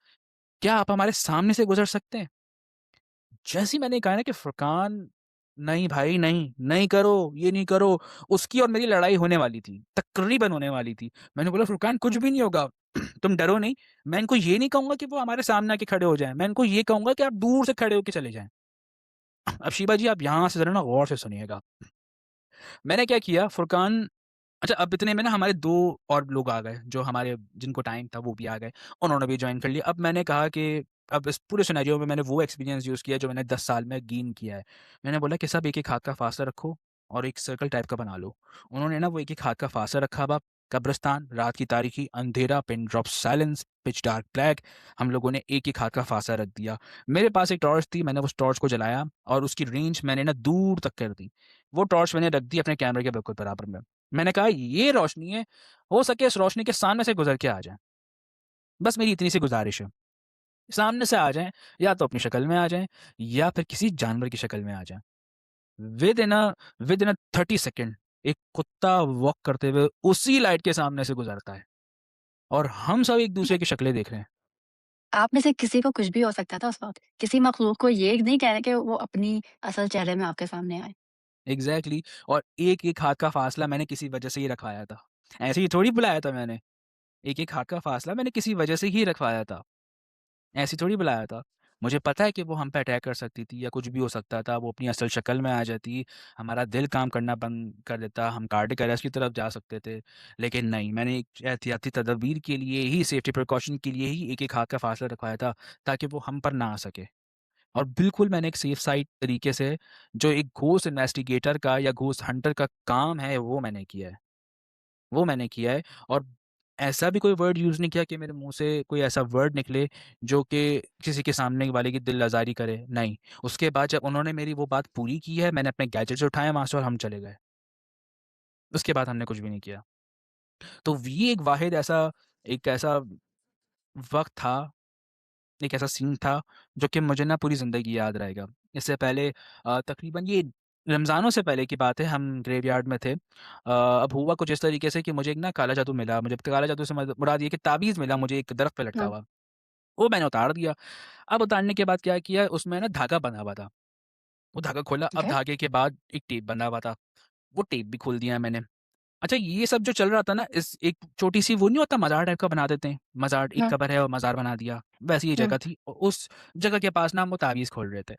क्या आप हमारे सामने से गुज़र सकते हैं? जैसे ही मैंने कहा ना कि फुरकान, नहीं भाई नहीं, नहीं करो, ये नहीं करो, उसकी और मेरी लड़ाई होने वाली थी, तकरीबन होने वाली थी। मैंने बोला फुरकान कुछ भी नहीं होगा, तुम डरो नहीं, मैं इनको ये नहीं कहूँगा कि वो हमारे सामने आके खड़े हो जाएँ, मैं इनको ये कहूँगा कि आप दूर से खड़े होके चले जाएँ। अब शिवा जी आप यहाँ से ज़रा ना गौर से सुनिएगा। मैंने क्या किया फुरकान, अच्छा अब इतने में ना हमारे 2 और लोग आ गए, जो हमारे जिनको टाइम था वो भी आ गए। उन्होंने भी जॉइन कर लिया। अब मैंने कहा कि अब इस पूरे सिनेरियो में मैंने वो एक्सपीरियंस यूज़ किया जो मैंने 10 साल में गेन किया है। मैंने बोला कि सब एक-एक हाथ का फासला रखो और एक सर्कल टाइप का बना लो। उन्होंने ना वो एक-एक हाथ का फासला रखा। अब कब्रिस्तान, रात की तारीकी, अंधेरा, pin drop silence, pitch dark black, हम लोगों ने एक-एक हाथ का फासला रख दिया। मेरे पास एक टॉर्च थी, मैंने उस टॉर्च को जलाया और उसकी रेंज मैंने ना दूर तक कर दी। वो टॉर्च मैंने रख दी अपने कैमरे के बिल्कुल बराबर में। मैंने कहा ये रोशनी है, हो सके इस रोशनी के सामने से गुज़र के आ जाएँ। बस मेरी इतनी सी गुज़ारिश है। सामने से आ जाएँ, या तो अपनी शक्ल में आ जाएँ या फिर किसी जानवर की शक्ल में आ जाएँ। विद इन अ 30 सेकंड एक कुत्ता वॉक करते हुए उसी लाइट के सामने से गुज़रता है और हम सब एक-दूसरे की शक्लें देख रहे हैं। आप में से किसी को कुछ भी हो सकता था उस वक़्त। किसी मखलूक को ये नहीं कह रहे कि वो अपनी असल चेहरे में आपके सामने आए। एग्ज़ैक्टली, और एक-एक हाथ का फ़ासला मैंने किसी वजह से ही रखवाया था। ऐसे ही थोड़ी बुलाया था मैंने। एक-एक हाथ का फ़ासला मैंने किसी वजह से ही रखवाया था। ऐसे थोड़ी बुलाया था। मुझे पता है कि वो हम पे अटैक कर सकती थी या कुछ भी हो सकता था, वो अपनी असल शक्ल में आ जाती, हमारा दिल काम करना बंद कर देता, हम कार्डियक अरेस्ट की तरफ जा सकते थे। लेकिन नहीं, मैंने एक एहतियाती तदबीर के लिए ही, सेफ्टी प्रिकॉशन के लिए ही एक-एक हाथ का फासला रखवाया था, ताकि वो हम पर ना आ सके। और बिल्कुल मैंने एक सेफ साइड तरीके से, जो एक घोस्ट इन्वेस्टिगेटर का या घोस्ट हंटर का काम है, वो मैंने किया है। वो मैंने किया है और ऐसा भी कोई वर्ड यूज़ नहीं किया कि मेरे मुँह से कोई ऐसा वर्ड निकले जो कि किसी के सामने वाले की दिल आज़ारी करे, नहीं। उसके बाद जब उन्होंने मेरी वो बात पूरी की है, मैंने अपने गैजेट्स उठाए वहाँ से और हम चले गए। उसके बाद हमने कुछ भी नहीं किया। तो ये एक ऐसा वक़्त था, एक ऐसा सीन था जो कि मुझे ना पूरी ज़िंदगी याद रहेगा। इससे पहले तकरीबन ये रमज़ानों से पहले की बात है, हम ग्रेवयार्ड में थे। अब हुआ कुछ इस तरीके से कि मुझे एक ना काला जादू मिला। मुझे काला जादू से मुराद ये कि ताबीज़ मिला मुझे एक दरख़्त पे लटका हाँ, हुआ। वो मैंने उतार दिया। अब उतारने के बाद क्या किया, उसमें ना धागा बँधा हुआ था। वो धागा खोला, अब ओके। धागे के बाद एक टेप बँधा हुआ था। वो टेप भी खोल दिया मैंने। अच्छा, ये सब जो चल रहा था ना, इस एक छोटी-सी वो नहीं होता मज़ार टाइप का बना देते हैं, मज़ार, एक हुँ, कब्र है और मज़ार बना दिया, वैसी ये हुँ, जगह थी। उस जगह के पास ना हम वो तावीज़ खोल रहे थे।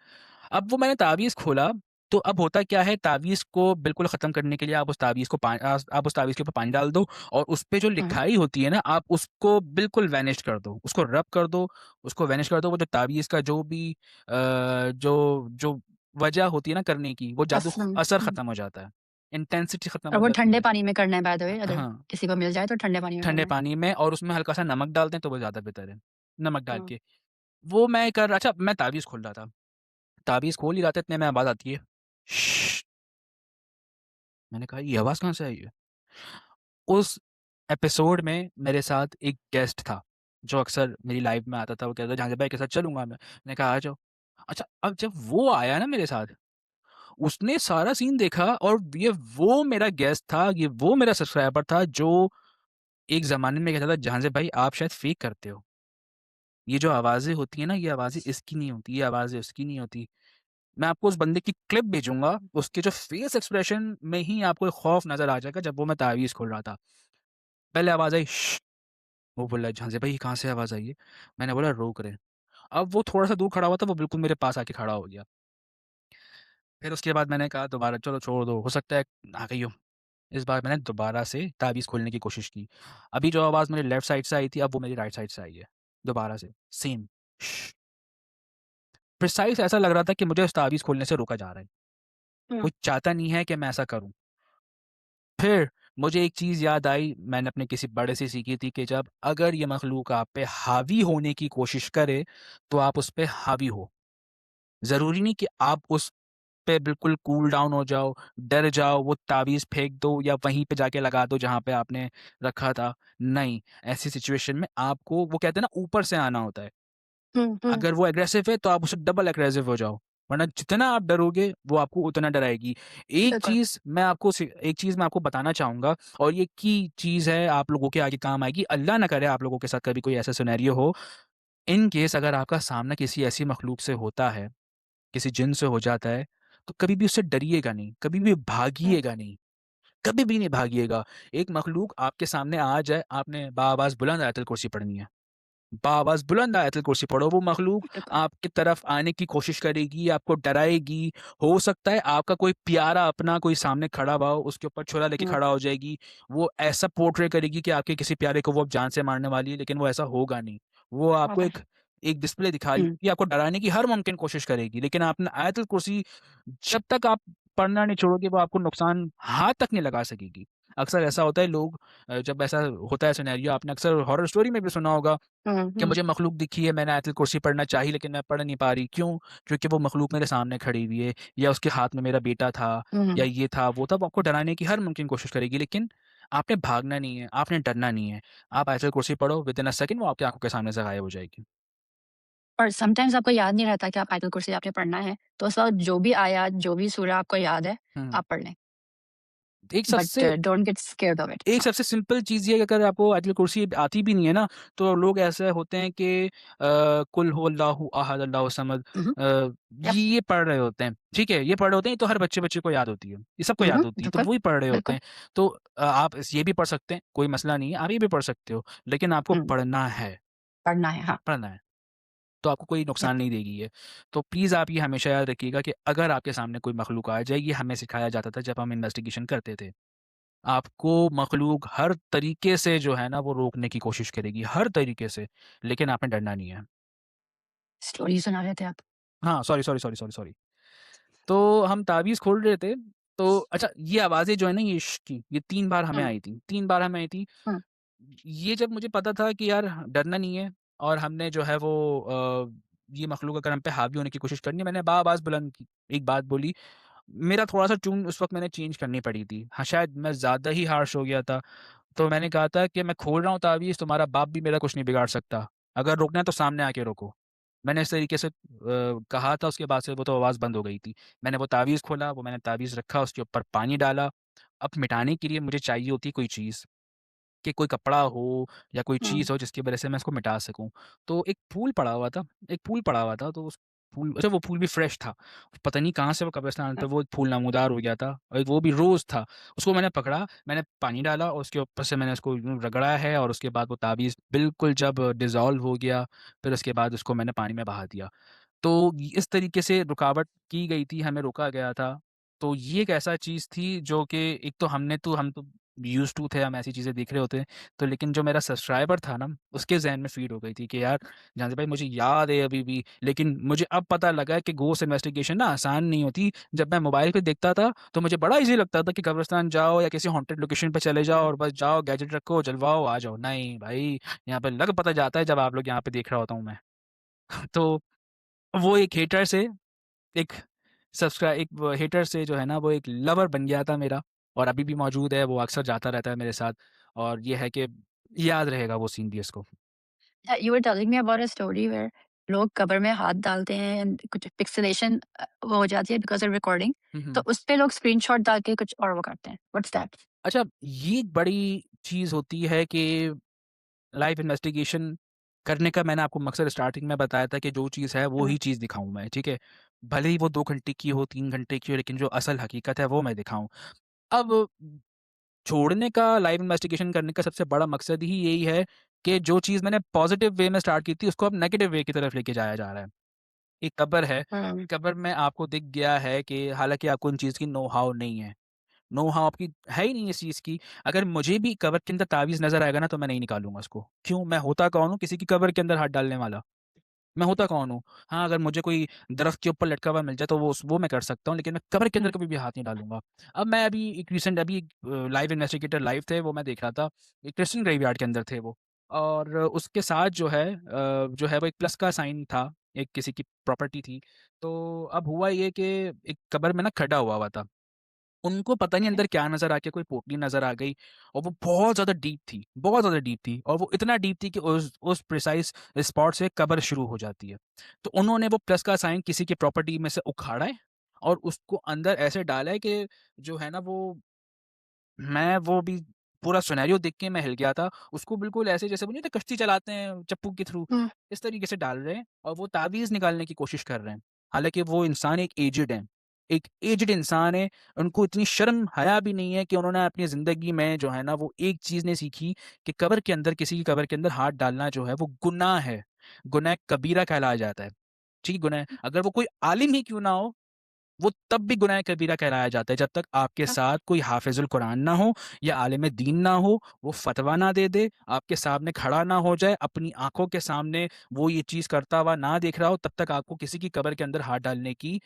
अब वो मैंने तावीज़ खोला, तो अब होता क्या है, तावीज़ को बिल्कुल ख़त्म करने के लिए आप उस तावीज़ के ऊपर पानी डाल दो और उसपे जो हुँ। लिखाई होती है ना, आप उसको बिल्कुल वैनिश कर दो, उसको रब कर दो, उसको वैनिश कर दो। वो जो तावीज़ का जो भी जो जो वजह होती है ना करने की, वो जादू असलम असर हुँ। ख़त्म हो जाता है, इंटेंसिटी ख़त्म और हो वो जाती ठंडे है। पानी में करना है बाय द वे अगर हाँ। किसी को मिल जाए तो ठंडे पानी में ठंडे करना है। पानी में और उसमें हल्का-सा नमक डाल दें तो वो ज़्यादा बेहतर है, नमक डाल हाँ, के। वो मैं कर अच्छा मैं ताबीज़ खोल रहा था, ताबीज़ खोल ही रहा था, इतने में आवाज़ आती है, श्श। मैंने कहा ये आवाज़ कहाँ से आई है? उस एपिसोड में मेरे साथ एक गेस्ट था, जो अक्सर मेरी लाइफ़ में आता था, वो कहता था जहाँ भाई के साथ चलूँगा मैं। मैंने कहा आ जाओ। अच्छा, अब जब वो आया ना मेरे साथ, उसने सारा सीन देखा और ये वो मेरा गेस्ट था, ये वो मेरा सब्सक्राइबर था जो एक ज़माने में कहता था जहाँ से भाई आप शायद फ़ेक करते हो। ये जो आवाज़ें होती हैं ना, ये आवाज़ें इसकी नहीं होती, ये आवाज़ें उसकी नहीं होती। मैं आपको उस बंदे की क्लिप भेजूँगा, उसके जो फेस एक्सप्रेशन में ही आपको एक खौफ नज़र आ जाएगा जब वो मैं तावीज़ खोल रहा था। पहले आवाज़ आई श्श, वो बोला झांझे भाई ये कहाँ से आवाज़ आई है? मैंने बोला रोक रहे हैं। अब वो थोड़ा-सा दूर खड़ा हुआ था, वो बिल्कुल मेरे पास आके खड़ा हो गया। फिर उसके बाद मैंने कहा दोबारा चलो छोड़ दो, हो सकता है आ गई हो। इस बार मैंने दोबारा से ताबीज़ खोलने की कोशिश की। अभी जो आवाज़ मेरे लेफ्ट साइड से आई थी, अब वो मेरी राइट साइड से आई है, दोबारा से, सेम। प्रिसाइज़ ऐसा लग रहा था कि मुझे उस ताबीज़ खोलने से रोका जा रहा है। हुँ, कोई चाहता नहीं है कि मैं ऐसा करूँ। फिर मुझे एक चीज़ याद आई, मैंने अपने किसी बड़े से सीखी थी कि जब अगर ये मख़लूक़ आप पे हावी होने की कोशिश करे, तो आप उस पे हावी हो। ज़रूरी नहीं कि आप उस पे बिल्कुल कूल डाउन हो जाओ, डर जाओ, वो ताबीज़ फेंक दो या वहीं पे जाके लगा दो जहाँ पे आपने रखा था। नहीं, ऐसी सिचुएशन में आपको वो कहते हैं ना ऊपर से आना होता है। हुँ, हुँ, अगर वो एग्रेसिव है तो आप उससे डबल एग्रेसिव हो जाओ, वरना जितना आप डरोगे वो आपको उतना डराएगी। बिल्कुल। एक चीज़ मैं आपको बताना चाहूँगा और ये की चीज़ है आप लोगों के आगे काम आएगी। अल्लाह ना करे आप लोगों के साथ कभी कोई ऐसा सिनेरियो हो। इन केस अगर आपका सामना किसी ऐसी मखलूक से होता है, किसी जिन से हो जाता है, तो कभी भी उससे डरिएगा नहीं, कभी भी हुँ, भागिएगा नहीं, कभी भी नहीं भागिएगा। एक मखलूक आपके सामने आ जाए, आपने बाआवाज़ बुलंद आयतुल कुर्सी पढ़नी है। बाआवाज़ बुलंद आयतुल कुर्सी पढ़ो, वो मखलूक बिल्कुल। आपकी तरफ आने की कोशिश करेगी, आपको डराएगी। हो सकता है आपका कोई प्यारा अपना कोई सामने खड़ा हुआ हो, उसके ऊपर छुरा लेके हुँ, खड़ा हो जाएगी। वो ऐसा पोर्ट्रे करेगी कि आपके किसी प्यारे को वो अब जान से मारने वाली है, लेकिन वो ऐसा होगा नहीं। वो आपको ओके। एक एक डिस्प्ले हुँ, दिखाएगी, आपको डराने की हर मुमकिन कोशिश करेगी, लेकिन आपने आयतुल कुर्सी जब तक आप पढ़ना नहीं छोड़ोगे, वो आपको नुकसान हाथ तक नहीं लगा सकेगी। अक्सर ऐसा होता है लोग जब ऐसा होता है सिनेरियो आपने अक्सर हॉरर स्टोरी में भी सुना होगा हुँ, कि हुँ, मुझे मखलूक दिखी है, मैंने आयतुल कुर्सी पढ़ना चाही लेकिन मैं पढ़ नहीं पा रही, क्यों? क्योंकि वो मखलूक मेरे सामने खड़ी हुई है या उसके हाथ में मेरा बेटा था या हुँ। ये था, वो था, वो आपको डराने की हर मुमकिन कोशिश करेगी लेकिन आपने भागना नहीं है, आपने डरना नहीं है। आप आयतुल कुर्सी पढ़ो विदिन अ सेकंड वो आपकी आँखों के सामने से गायब हो जाएगी। और समटाइम्स आपको याद नहीं रहता कि आप आयतुल कुर्सी आपने पढ़ना है, तो उस वक़्त जो भी आयत, जो भी सूरा आपको याद है, हुँ। आप पढ़ लें। एक बट सबसे don't get scared of it. एक हाँ। सबसे सिंपल चीज़ ये है कि अगर आपको आयतुल कुर्सी आती भी नहीं है ना, तो लोग ऐसे होते हैं कि कुल हुवल्लाहु अहद अल्लाहु समद हुँ, हुँ। यप। ये पढ़ रहे होते हैं, ठीक है? ये पढ़ रहे होते हैं, ये तो हर बच्चे-बच्चे को याद होती है, ये सबको हुँ, याद हुँ। होती है, तो बिल्कुल, वो ही पढ़ रहे होते बिल्कुल। हैं। तो आप ये भी पढ़ सकते हैं, कोई मसला नहीं है, आप ये भी पढ़ सकते हो, लेकिन आपको हुँ, पढ़ना है, हाँ। पढ़ना है, तो आपको कोई यप। नुकसान नहीं देगी ये। तो प्लीज़ आप ये हमेशा याद रखिएगा कि अगर आपके सामने कोई मखलूक आ जाए, ये हमें सिखाया जाता था जब हम इन्वेस्टिगेशन करते थे। आपको मखलूक हर तरीके से जो है ना वो रोकने की कोशिश करेगी, हर तरीके से, लेकिन आपने डरना नहीं है। स्टोरी सुना रहे थे आप। हाँ, सॉरी। तो हम ताबीज़ खोल रहे थे, तो अच्छा ये आवाज़ें जो है ना ये इश्क की, ये 3 बार हमें हुँ, आई थी, 3 बार हमें आई थी। हुँ, ये जब मुझे पता था कि यार डरना नहीं है और हमने जो है वो ये मखलूक अगर हम पे हावी होने की कोशिश करनी है, मैंने आवाज़ बुलंद की, एक बात बोली। मेरा थोड़ा-सा ट्यून उस वक़्त मैंने चेंज करनी पड़ी थी। हाँ, शायद मैं ज़्यादा ही हार्श हो गया था। तो मैंने कहा था कि मैं खोल रहा हूँ ताबीज़, तुम्हारा बाप भी मेरा कुछ नहीं बिगाड़ सकता। अगर रोकना है तो सामने आके रोको। मैंने इस तरीके से कहा था, उसके बाद से वो तो आवाज़ बंद हो गई थी। मैंने वो ताबीज़ खोला, वो मैंने ताबीज़ रखा, उसके ऊपर पानी डाला। अब मिटाने के लिए मुझे चाहिए होती है कोई चीज़। कि कोई कपड़ा हो या कोई हुँ, चीज़ हो जिसकी वज़ह से मैं इसको मिटा सकूँ। तो एक फूल पड़ा हुआ था तो उस फूल अच्छा वो फूल भी फ्रेश था। पता नहीं कहाँ से वो कब्रिस्तान पे हुँ, वो फूल नमूदार हो गया था और एक वो भी रोज़ था। उसको मैंने पकड़ा, मैंने पानी डाला और उसके ऊपर से मैंने उसको यूँ रगड़ा है और उसके बाद वो ताबीज़ बिल्कुल जब डिज़ॉल्व हो गया, फिर उसके बाद उसको मैंने पानी में बहा दिया। तो इस तरीके से रुकावट की गई थी, हमें रोका गया था। तो ये एक ऐसा चीज़ थी जो कि एक तो हम तो यूज़्ड टू थे, हम ऐसी चीज़ें देख रहे होते हैं। तो लेकिन जो मेरा सब्सक्राइबर था ना, उसके ज़हन में फ़ीड हो गई थी कि यार जान भाई मुझे याद है अभी भी, लेकिन मुझे अब पता लगा है कि घोस्ट इन्वेस्टिगेशन ना आसान नहीं होती। जब मैं मोबाइल पे देखता था, तो मुझे बड़ा ईज़ी लगता था कि कब्रिस्तान जाओ या किसी हॉन्टेड लोकेशन पे चले जाओ और बस जाओ, गैजेट रखो, जलवाओ, आ जाओ। नहीं भाई, यहाँ पे लग पता जाता है जब आप लोग यहाँ पे देख रहा होता हूँ मैं। तो वो एक हेटर से एक एक वो हेटर से जो है ना वो एक लवर बन गया था मेरा और अभी भी मौजूद है, वो अक्सर जाता रहता है मेरे साथ और ये है कि याद रहेगा वो सीन भी उसको। You were telling me about a story where लोग कब्र में हाथ डालते हैं एंड कुछ पिक्सेलेशन वो हो जाती है बिकॉज़ ऑफ रिकॉर्डिंग, हुँ, तो हुँ। उस पे लोग स्क्रीनशॉट डाल के कुछ और वो करते हैं। What's that? अच्छा ये एक बड़ी चीज़ होती है कि लाइव इन्वेस्टिगेशन करने का मैंने आपको मकसद स्टार्टिंग में बताया था कि जो चीज़ है वो हुँ, ही चीज़ दिखाऊँ मैं, ठीक है? भले ही वो 2 घंटे की हो, 3 घंटे की हो लेकिन जो असल हकीकत है वो मैं दिखाऊँ। अब छोड़ने का लाइव इन्वेस्टिगेशन करने का सबसे बड़ा मकसद ही यही है कि जो चीज़ मैंने पॉज़िटिव वे में स्टार्ट की थी उसको अब नेगेटिव वे की तरफ लेके जाया जा रहा है। एक कब्र है, हुँ, कब्र में आपको दिख गया है कि हालाँकि आपको उन चीज़ की नो हाउ नहीं है। नो हाउ आपकी है ही नहीं इस चीज़ की। अगर मुझे भी कब्र के अंदर तावीज़ नज़र आएगा ना तो मैं नहीं निकालूँगा उसको। क्यों? मैं होता कौन हूँ किसी की कब्र के अंदर हाथ डालने वाला? मैं होता कौन हूँ? हाँ, अगर मुझे कोई दरख़्त के ऊपर लटका हुआ मिल जाए तो वो मैं कर सकता हूँ, लेकिन मैं कब्र के अंदर हुँ, कभी भी हाथ नहीं डालूँगा। अब मैं अभी एक रिसेंट अभी लाइव इन्वेस्टिगेटर लाइव थे, वो मैं देख रहा था। एक क्रिश्चियन ग्रेवयार्ड के अंदर थे वो और उसके साथ जो है वो एक प्लस का साइन था, एक किसी की प्रॉपर्टी थी। तो अब हुआ ये कि एक कब्र में ना खड्डा हुआ हुआ था। उनको पता नहीं ओके। अंदर क्या नज़र आ गया, कोई पोटली नज़र आ गई और वो बहुत ज़्यादा डीप थी, बहुत ज़्यादा डीप थी और वो इतना डीप थी कि उस प्रिसाइज़ स्पॉट से कब्र शुरू हो जाती है। तो उन्होंने वो प्लस का साइन किसी की प्रॉपर्टी में से उखाड़ा है और उसको अंदर ऐसे डाला है कि जो है ना मैं वो भी पूरा सिनेरियो देख के मैं हिल गया था। उसको बिल्कुल ऐसे जैसे वो नहीं होता कश्ती चलाते हैं चप्पू के थ्रू, हुँ, इस तरीके से डाल रहे हैं और वो तावीज़ निकालने की कोशिश कर रहे हैं। हालाँकि वो इंसान एक एज्ड हैं, एक एज्ड इंसान है, उनको इतनी शर्म हया भी नहीं है कि उन्होंने अपनी ज़िंदगी में जो है ना वो एक चीज़ नहीं सीखी कि कब्र के अंदर किसी की कब्र के अंदर हाथ डालना जो है वो गुनाह है। गुनाह कबीरा कहलाया जाता है। ठीक है, गुनाह अगर वो कोई आलिम ही क्यों ना हो वो तब भी गुनाह कबीरा कहलाया जाता है जब तक आपके हाँ, साथ कोई हाफ़िज़ुल कुरान ना हो या आलिम दीन ना हो, वो फ़तवा ना दे दे, आपके सामने खड़ा ना हो जाए, अपनी आँखों के सामने वो ये चीज़ करता हुआ ना देख रहा हो, तब तक आपको किसी की कब्र के अंदर हाथ डालने की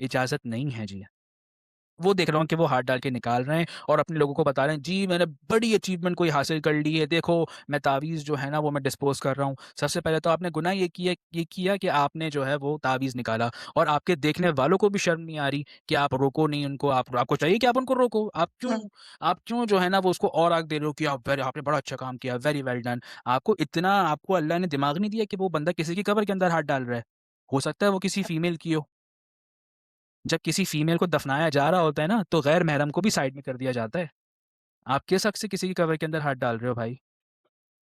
इजाज़त नहीं है जी। वो देख रहा हूँ कि वो हाथ डाल के निकाल रहे हैं और अपने लोगों को बता रहे हैं, जी मैंने बड़ी अचीवमेंट कोई हासिल कर ली है, देखो मैं तावीज़ जो है ना वो मैं डिस्पोज़ कर रहा हूँ। सबसे पहले तो आपने गुनाह ये किया कि आपने जो है वो तावीज़ निकाला और आपके देखने वालों को भी शर्म नहीं आ रही कि आप रोको नहीं उनको, आपको चाहिए कि आप उनको रोको। हुँ, आप क्यों जो है ना वो उसको और आग दे रहे हो कि आपने बड़ा अच्छा काम किया, वेरी वेल डन। आपको अल्लाह ने दिमाग नहीं दिया कि वो बंदा किसी की कब्र के अंदर हाथ डाल रहा है। हो सकता है वो किसी फीमेल की हो। जब किसी फीमेल को दफ़नाया जा रहा होता है ना, तो गैर महरम को भी साइड में कर दिया जाता है। आप किस हक से किसी की कब्र के अंदर हाथ डाल रहे हो भाई?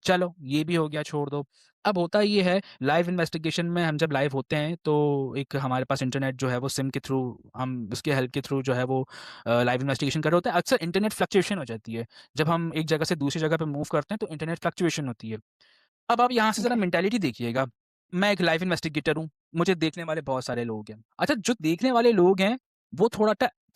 चलो, ये भी हो गया, छोड़ दो। अब होता ये है, लाइव इन्वेस्टिगेशन में हम जब लाइव होते हैं, तो एक हमारे पास इंटरनेट जो है वो सिम के थ्रू हम उसके हेल्प के थ्रू जो है वो लाइव इन्वेस्टिगेशन कर रहे होते हैं। अक्सर इंटरनेट फ्लक्चुएशन हो जाती है। जब हम एक जगह से दूसरी जगह पे मूव करते हैं, तो इंटरनेट फ्लक्चुएशन होती है। अब आप यहाँ से ज़रा ओके। मेंटालिटी देखिएगा। मैं एक लाइव इन्वेस्टिगेटर हूँ, मुझे देखने वाले बहुत सारे लोग हैं। अच्छा, जो देखने वाले लोग हैं, वो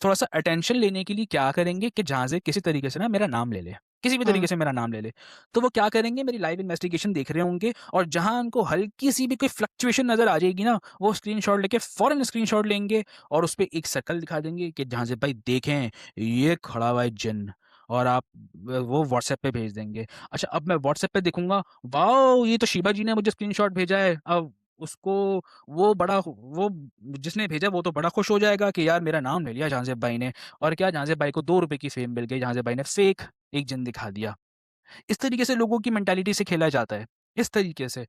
थोड़ा-सा अटेंशन लेने के लिए क्या करेंगे कि जहाँ से किसी तरीके से ना मेरा नाम ले ले, किसी भी हुँ, तरीके से मेरा नाम ले ले। तो वो क्या करेंगे, मेरी लाइव इन्वेस्टिगेशन देख रहे होंगे और जहाँ उनको हल्की-सी भी कोई फ्लक्चुएशन नज़र आ जाएगी ना, वो स्क्रीनशॉट लेके फ़ौरन स्क्रीनशॉट लेंगे और उसपे एक सर्कल दिखा देंगे कि जहाँ से भाई देखें, ये खड़ा हुआ है जिन्न और आप वो व्हाट्सएप पे भेज देंगे। अच्छा, अब मैं व्हाट्सएप पे देखूँगा, वॉव! ये तो शिवा जी ने मुझे स्क्रीनशॉट भेजा है। अब उसको वो जिसने भेजा वो तो बड़ा खुश हो जाएगा कि यार मेरा नाम ले लिया जहाँज़ेब भाई ने और क्या जहाँज़ेब भाई को ₹2 की फ़ेम मिल गई, जहाँज़ेब भाई ने फ़ेक एक जिन दिखा दिया। इस तरीके से लोगों की मेंटालिटी से खेला जाता है। इस तरीके से।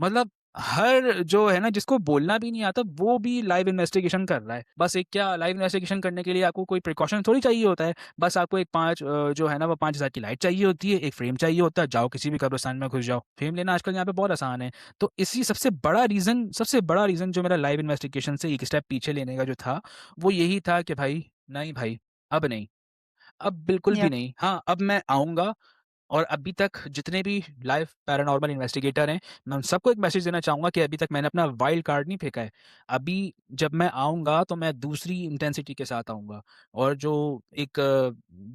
मतलब हर जो है ना जिसको बोलना भी नहीं आता वो भी लाइव इन्वेस्टिगेशन कर रहा है। बस एक क्या लाइव इन्वेस्टिगेशन करने के लिए आपको कोई प्रिकॉशन थोड़ी चाहिए होता है। बस आपको एक जो है ना वो 5000 की लाइट चाहिए होती है, एक फ्रेम चाहिए होता है, जाओ किसी भी कब्रिस्तान में घुस जाओ। फ़ेम लेना आजकल यहाँ पे बहुत आसान है। तो इसी सबसे बड़ा रीज़न जो मेरा लाइव इन्वेस्टिगेशन से एक स्टेप पीछे लेने का जो था, वो यही था कि भाई, नहीं भाई, अब नहीं। अब बिल्कुल भी यप, नहीं। हाँ, अब मैं आऊँगा और अभी तक जितने भी लाइव पैरानॉर्मल इन्वेस्टिगेटर हैं, मैं उन सबको एक मैसेज देना चाहूँगा कि अभी तक मैंने अपना वाइल्ड कार्ड नहीं फेंका है। अभी जब मैं आऊँगा तो मैं दूसरी इंटेंसिटी के साथ आऊँगा और जो एक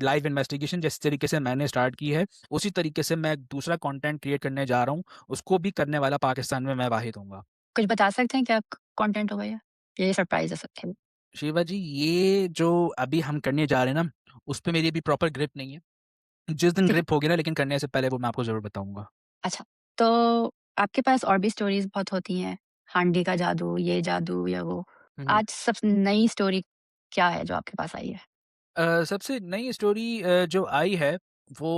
लाइव इन्वेस्टिगेशन जिस तरीके से मैंने स्टार्ट की है, उसी तरीके से मैं एक दूसरा कंटेंट क्रिएट करने जा रहा हूँ, उसको भी करने वाला पाकिस्तान में मैं वाहिद हूँगा। कुछ बता सकते हैं क्या कंटेंट होगा ये? ये सरप्राइज़ है सबके लिए। शिवा जी, ये जो अभी हम करने जा रहे हैं ना, उस पे मेरी अभी प्रॉपर ग्रिप नहीं है। जिस दिन ठीक है, ग्रिप होगी ना लेकिन करने से पहले वो मैं आपको ज़रूर बताऊँगा। अच्छा। तो आपके पास और भी स्टोरीज़ बहुत होती हैं, हांडी का जादू, ये जादू या वो। हुँ, हुँ। आज सब नई स्टोरी क्या है जो आपके पास आई है? सबसे नई स्टोरी जो आई है वो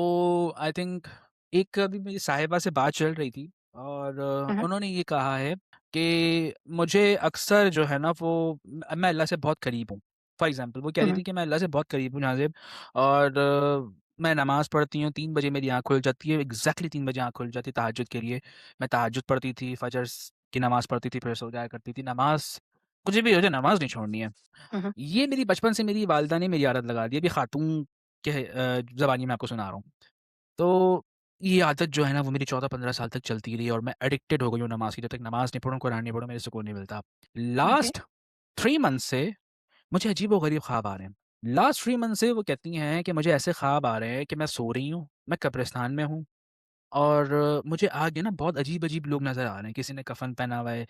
आई थिंक एक अभी मेरी साहिबा से बात चल रही थी और हुँ, हुँ, उन्होंने ये कहा है कि मुझे अक्सर जो है ना वो मैं अल्लाह से बहुत करीब हूँ। फॉर एग्ज़ाम्पल वो कह हुँ, रही हुँ, थी कि मैं अल्लाह से बहुत करीब हूँ नाज़िब और मैं नमाज़ पढ़ती हूँ 3 बजे मेरी आँख खुल जाती है, एग्ज़ैक्टली 3 बजे आँख खुल जाती है तहज्जुद के लिए। मैं तहज्जुद पढ़ती थी, की नमाज़ पढ़ती थी, फिर सो जाया करती थी। कुछ भी हो जाए नमाज़ नहीं छोड़नी है। हुँ, हुँ, ये मेरी बचपन से मेरी वालिदा ने मेरी आदत लगा दी है, अभी ख़ातून के ज़बानी में आपको सुना रहा हूँ। तो ये आदत जो है ना वो मेरी 14-15 साल तक चलती रही और मैं एडिक्टेड हो गई हूँ नमाज़ की। जब तक नमाज़ नहीं पढ़ूँ, कुरान नहीं पढ़ूँ, मेरे सुकून नहीं मिलता। ओके। लास्ट 3 मंथ से मुझे अजीब-ओ-गरीब ख़्वाब आ रहे हैं। लास्ट 3 मंथ से वो कहती हैं कि मुझे ऐसे ख़्वाब आ रहे हैं कि मैं सो रही हूँ, मैं कब्रिस्तान में हूँ और मुझे आगे ना बहुत अजीब-अजीब लोग नज़र आ रहे हैं। किसी ने कफ़न पहना हुआ है,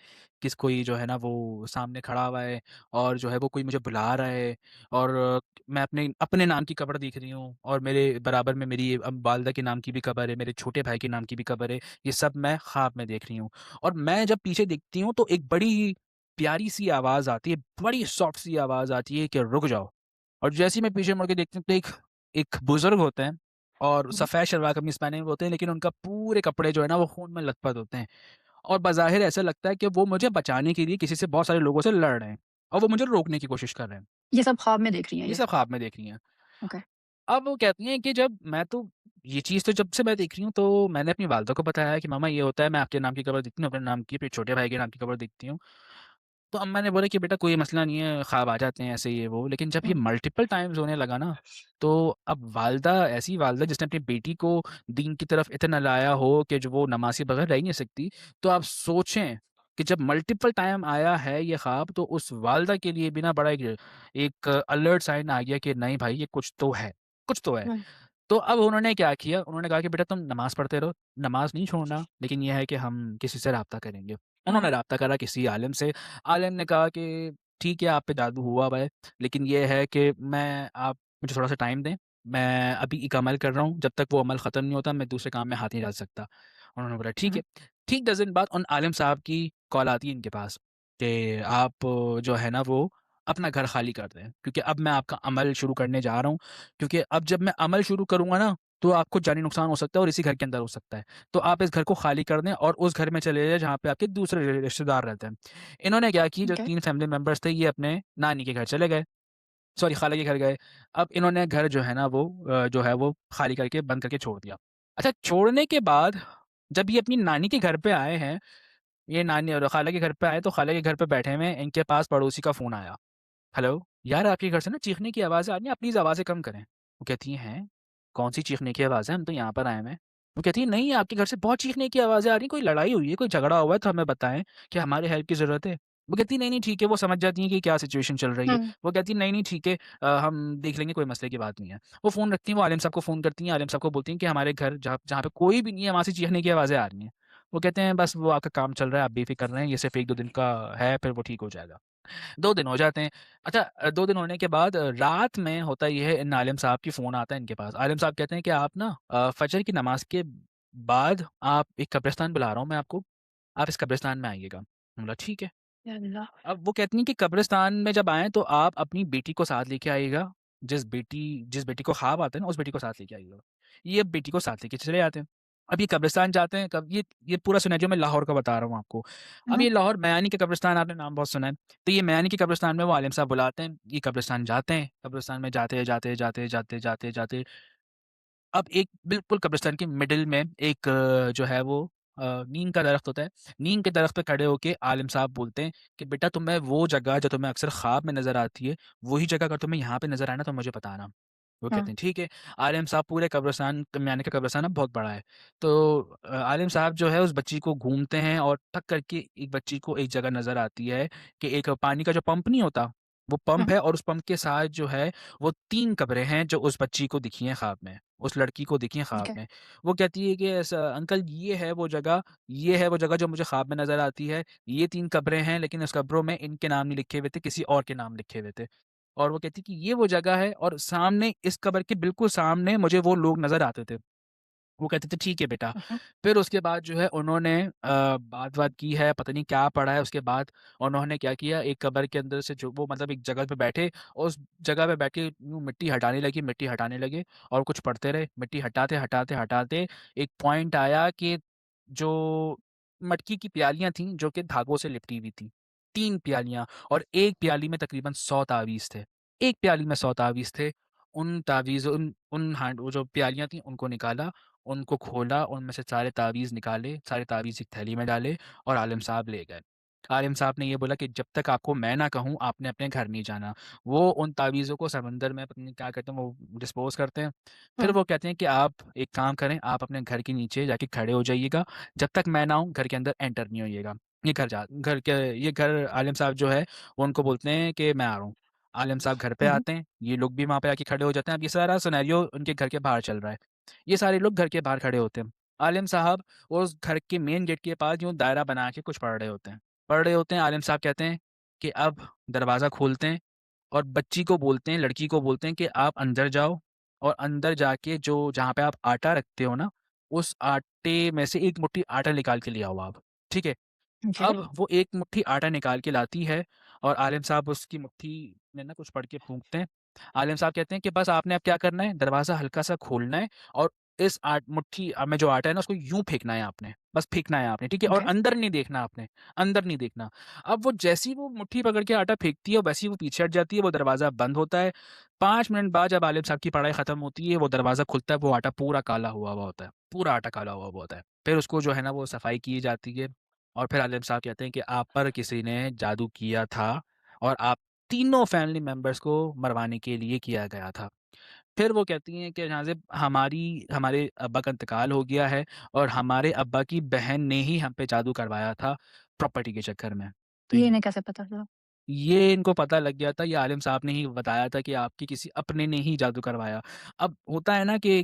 कोई जो है ना वो सामने खड़ा हुआ है और जो है वो कोई मुझे बुला रहा है और मैं अपने अपने नाम की कब्र देख रही हूँ और मेरे बराबर में मेरी वालिदा के नाम की भी कब्र है, मेरे छोटे भाई के नाम की भी कब्र है। ये सब मैं ख़्वाब में देख रही हूँ और मैं जब पीछे देखती हूँ तो एक बड़ी ही प्यारी-सी आवाज़ आती है, बड़ी सॉफ्ट सी आवाज़ आती है कि रुक जाओ। और जैसे ही मैं पीछे मुड़ के देखती हूँ तो एक एक बुज़ुर्ग होते हैं और हुँ, सफ़ेद शलवार कमीज़ पहने हुए होते हैं, लेकिन उनका पूरे कपड़े जो है ना वो खून में लथपथ होते हैं और बज़ाहिर ऐसा लगता है कि वो मुझे बचाने के लिए किसी से बहुत सारे लोगों से लड़ रहे हैं और वो मुझे रोकने की कोशिश कर रहे हैं। ये सब ख्वाब में देख रही हैं ये ये? सब ख़्वाब में देख रही हैं। ओके। अब वो कहती हैं कि जब मैं तो ये चीज़ तो जब से मैं देख रही हूँ तो मैंने अपनी वालिदा को बताया कि मम्मा ये होता है, मैं आपके नाम की कब्र देखती हूँ, अपने नाम की, फिर छोटे भाई के नाम की कब्र देखती हूँ। तो अम्मा ने बोला कि बेटा कोई मसला नहीं है, ख़्वाब आ जाते हैं ऐसे ये वो। लेकिन जब ये हुँ, मल्टीपल टाइम्स होने लगा ना, तो अब वालिदा ऐसी वालिदा जिसने अपनी बेटी को दीन की तरफ इतना लाया हो कि जो वो नमाज़ के बगैर रह ही नहीं सकती। तो आप सोचें कि जब मल्टीपल टाइम आया है ये ख़्वाब तो उस वालिदा के लिए भी ना बड़ा एक एक अलर्ट साइन आ गया कि नहीं भाई ये कुछ तो है, कुछ तो है। हुँ, तो अब उन्होंने क्या किया, उन्होंने कहा कि बेटा तुम नमाज़ पढ़ते रहो, नमाज़ नहीं छोड़ना, लेकिन ये है कि हम किसी से राब्ता करेंगे। उन्होंने राब्ता करा किसी आलिम से, आलिम ने कहा कि ठीक है आप पे जादू हुआ हुआ है, लेकिन ये है कि आप मुझे थोड़ा-सा टाइम दें, मैं अभी एक अमल कर रहा हूँ, जब तक वो अमल ख़त्म नहीं होता मैं दूसरे काम में हाथ नहीं डाल सकता। उन्होंने बोला ठीक हुँ, है। ठीक 10 दिन बाद उन आलिम साहब की कॉल आती है इनके पास कि आप जो है ना वो अपना घर खाली कर दें, क्योंकि अब मैं आपका अमल शुरू करने जा रहा हूँ। क्योंकि अब जब मैं अमल शुरू करूँगा ना, तो आपको जानी नुकसान हो सकता है और इसी घर के अंदर हो सकता है। तो आप इस घर को खाली कर दें और उस घर में चले जाएँ जहाँ पे आपके दूसरे रिश्तेदार रहते हैं। इन्होंने क्या की, जो ओके। 3 फैमिली मेंबर्स थे ये अपने नानी के घर चले गए, सॉरी खाला के घर गए। अब इन्होंने घर जो है ना वो जो है वो खाली करके बंद करके छोड़ दिया। अच्छा छोड़ने के बाद जब ये अपनी नानी के घर पे आए हैं, ये नानी और खाला के घर पे आए तो खाला के घर पे बैठे हुए हैं, इनके पास पड़ोसी का फ़ोन आया। हेलो, यार आपके घर से ना चीखने की आवाज़ें आ रही हैं, आप प्लीज़ आवाज़ें कम करें। वो कहती हैं, हैं? कौन-सी चीखने की आवाज़ है? हम तो यहाँ पर आए हुए हैं। वो कहती है, नहीं आपके घर से बहुत चीखने की आवाज़ें आ रही हैं, कोई लड़ाई हुई है, कोई झगड़ा हुआ है तो हमें बताएँ कि हमारे हेल्प की ज़रूरत है। वो कहती है, नहीं, नहीं ठीक है, वो समझ जाती हैं कि क्या सिचुएशन चल रही है। हुँ, वो कहती है, नहीं, नहीं ठीक है हम देख लेंगे, कोई मसले की बात नहीं है। वो फ़ोन रखती हैं, वो आलिम साहब को फ़ोन करती हैं, आलिम साहब को बोलती हैं कि हमारे घर जहाँ जहाँ पे कोई भी नहीं है, वहाँ से चीखने की आवाज़ें आ रही हैं। वो कहते हैं, बस वो आपका काम चल रहा है, आप बेफ़िक्र रहें, ये सिर्फ़ 1-2 दिन का है, फिर वो ठीक हो जाएगा। 2 दिन हो जाते हैं। अच्छा 2 दिन होने के बाद रात में होता ये है, इन आलिम साहब की फ़ोन आता है इनके पास। आलिम साहब कहते हैं कि आप ना फ़जर की नमाज़ के बाद आप एक कब्रिस्तान बुला रहा हूँ मैं आपको, आप इस कब्रिस्तान में आइएगा। मैंने बोला ठीक है। या अल्लाह! अब वो कहती हैं कि कब्रिस्तान में जब आएँ तो आप अपनी बेटी को साथ लेके आइएगा। जिस बेटी को ख़्वाब आता है ना उस बेटी को साथ लेके आइएगा। ये अब बेटी को साथ लेके चले जाते हैं। अब ये कब्रिस्तान जाते हैं, कब ये पूरा सिनेरियो मैं लाहौर का बता रहा हूँ आपको। अब हुँ, ये लाहौर मयानी के कब्रिस्तान आपने नाम बहुत सुना है। तो ये मयानी के कब्रिस्तान में वो आलिम साहब बुलाते हैं, ये कब्रिस्तान जाते हैं। कब्रिस्तान में जाते अब एक बिल्कुल कब्रिस्तान के मिडल में एक जो है वो नीम का दरख्त होता है। नीम के दरख्त पे खड़े होके आलिम साहब बोलते हैं कि बेटा तुम्हें वो जगह जो तुम्हें अक्सर ख्वाब में नज़र आती है, वही जगह अगर तुम्हें यहाँ पे नज़र आए ना तो मुझे बताना। वो हुँ, कहते हैं ठीक है। आलिम साहब पूरे कब्रिस्तान यानी कि कब्रिस्तान ना बहुत बड़ा है। तो आलिम साहब जो है उस बच्ची को घूमते हैं और ठक करके एक बच्ची को एक जगह नज़र आती है कि एक पानी का जो पंप नहीं होता, वो हुँ, पंप है और उस पंप के साथ जो है वो 3 कब्रें हैं जो उस बच्ची को दिखी हैं ख्वाब में, उस लड़की को दिखी हैं ख्वाब ओके। में। वो कहती है कि अंकल ये है वो जगह जो मुझे ख्वाब में नज़र आती है। ये 3 कब्रें हैं लेकिन उस कब्रों में इनके नाम नहीं लिखे हुए थे, किसी और के नाम लिखे हुए थे। और वो कहती कि ये वो जगह है और सामने इस कब्र के बिल्कुल सामने मुझे वो लोग नज़र आते थे। वो कहते थे ठीक है बेटा। हुँ, हुँ, फिर उसके बाद जो है उन्होंने बात-वात की है, पता नहीं क्या पढ़ा है उसके बाद उन्होंने क्या किया, एक कब्र के अंदर से जो वो मतलब एक जगह पे बैठे और उस जगह पे बैठ के यूँ मिट्टी हटाने लगे और कुछ पढ़ते रहे। मिट्टी हटाते एक पॉइंट आया कि जो मटकी की प्यालियाँ थीं जो कि धागों से लिपटी हुई थीं। 3 प्यालियाँ और 1 प्याली में तकरीबन 100 तावीज़ थे। 1 प्याली में 100 तावीज़ थे। उन तावीज़ उन उन हांड वो जो प्यालियाँ थीं उनको निकाला, उनको खोला, उनमें से सारे तावीज़ निकाले, सारे तावीज़ एक थैली में डाले और आलिम साहब ले गए। आलिम साहब ने ये बोला कि जब तक आपको मैं ना कहूँ, आपने अपने घर नहीं जाना। वो उन तावीज़ों को समंदर में पता नहीं क्या करते हैं, वो डिस्पोज़ करते हैं। फिर हुँ, वो कहते हैं कि आप एक काम करें, आप अपने घर के नीचे जाके खड़े हो जाइएगा, जब तक मैं ना आऊँ, घर के अंदर एंटर नहीं होइएगा। ये घर आलिम साहब जो है, वो उनको बोलते हैं कि मैं आ रहा हूँ। आलिम साहब घर पे हुँ, आते हैं, ये लोग भी वहाँ पे आके खड़े हो जाते हैं। अब ये सारा सिनेरियो उनके घर के बाहर चल रहा है। ये सारे लोग घर के बाहर खड़े होते हैं। आलिम साहब उस घर के मेन गेट के पास यूँ दायरा बना के कुछ पढ़ रहे होते हैं। पढ़ रहे होते हैं, आलिम साहब कहते हैं कि अब दरवाज़ा खोलते हैं और बच्ची को बोलते हैं, लड़की को बोलते हैं कि आप अंदर जाओ और अंदर जाके जो जहाँ पे आप आटा रखते हो ना, उस आटे में से एक मुट्ठी आटा निकाल के ले आओ आप, ठीक है? ओके। अब वो एक मुट्ठी आटा निकाल के लाती है और आलिम साहब उसकी मुट्ठी में ना कुछ पढ़ के फूँकते हैं। आलिम साहब कहते हैं कि बस आपने अब क्या करना है, दरवाज़ा हल्का-सा खोलना है और इस मुट्ठी में जो आटा है ना उसको यूँ फेंकना है आपने, बस फेंकना है आपने, ठीक है? और ओके। अंदर नहीं देखना आपने, अंदर नहीं देखना। अब वो जैसे ही वो मुट्ठी पकड़ के आटा फेंकती है, वैसे ही वो पीछे हट जाती है, वो दरवाज़ा बंद होता है। 5 मिनट बाद जब आलिम साहब की पढ़ाई खत्म होती है, वो दरवाज़ा खुलता है, वो आटा पूरा काला हुआ हुआ होता है, पूरा आटा काला हुआ हुआ होता है। फिर उसको जो है ना वो सफाई की जाती है और फिर आलिम साहब कहते हैं कि आप पर किसी ने जादू किया था और आप तीनों फैमिली मेंबर्स को मरवाने के लिए किया गया था। फिर वो कहती हैं कि जनाज़ेब हमारे अब्बा का इंतकाल हो गया है और हमारे अब्बा की बहन ने ही हम पे जादू करवाया था प्रॉपर्टी के चक्कर में। तो ये इन्हें कैसे पता चला? ये इनको पता लग गया था, ये आलिम साहब ने ही बताया था कि आपके किसी अपने ने ही जादू करवाया। अब होता है ना कि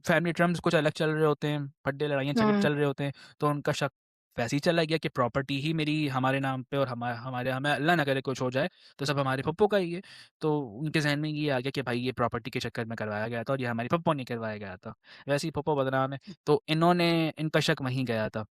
फैमिली टर्म्स कुछ अलग चल रहे होते हैं, फड्डे लड़ाइयाँ चल हुँ, चल रहे होते हैं, तो उनका शक वैसे ही चला गया कि प्रॉपर्टी ही मेरी हमारे नाम पे और हमारे हमें अल्लाह ना करे कुछ हो जाए, तो सब हमारे पप्पू का ही है। तो उनके ज़हन में ये आ गया कि भाई ये प्रॉपर्टी के चक्कर में करवाया गया था और ये हमारे पप्पू ने करवाया गया था। वैसे ही पप्पू बदनाम है, तो इनका शक वहीं गया था।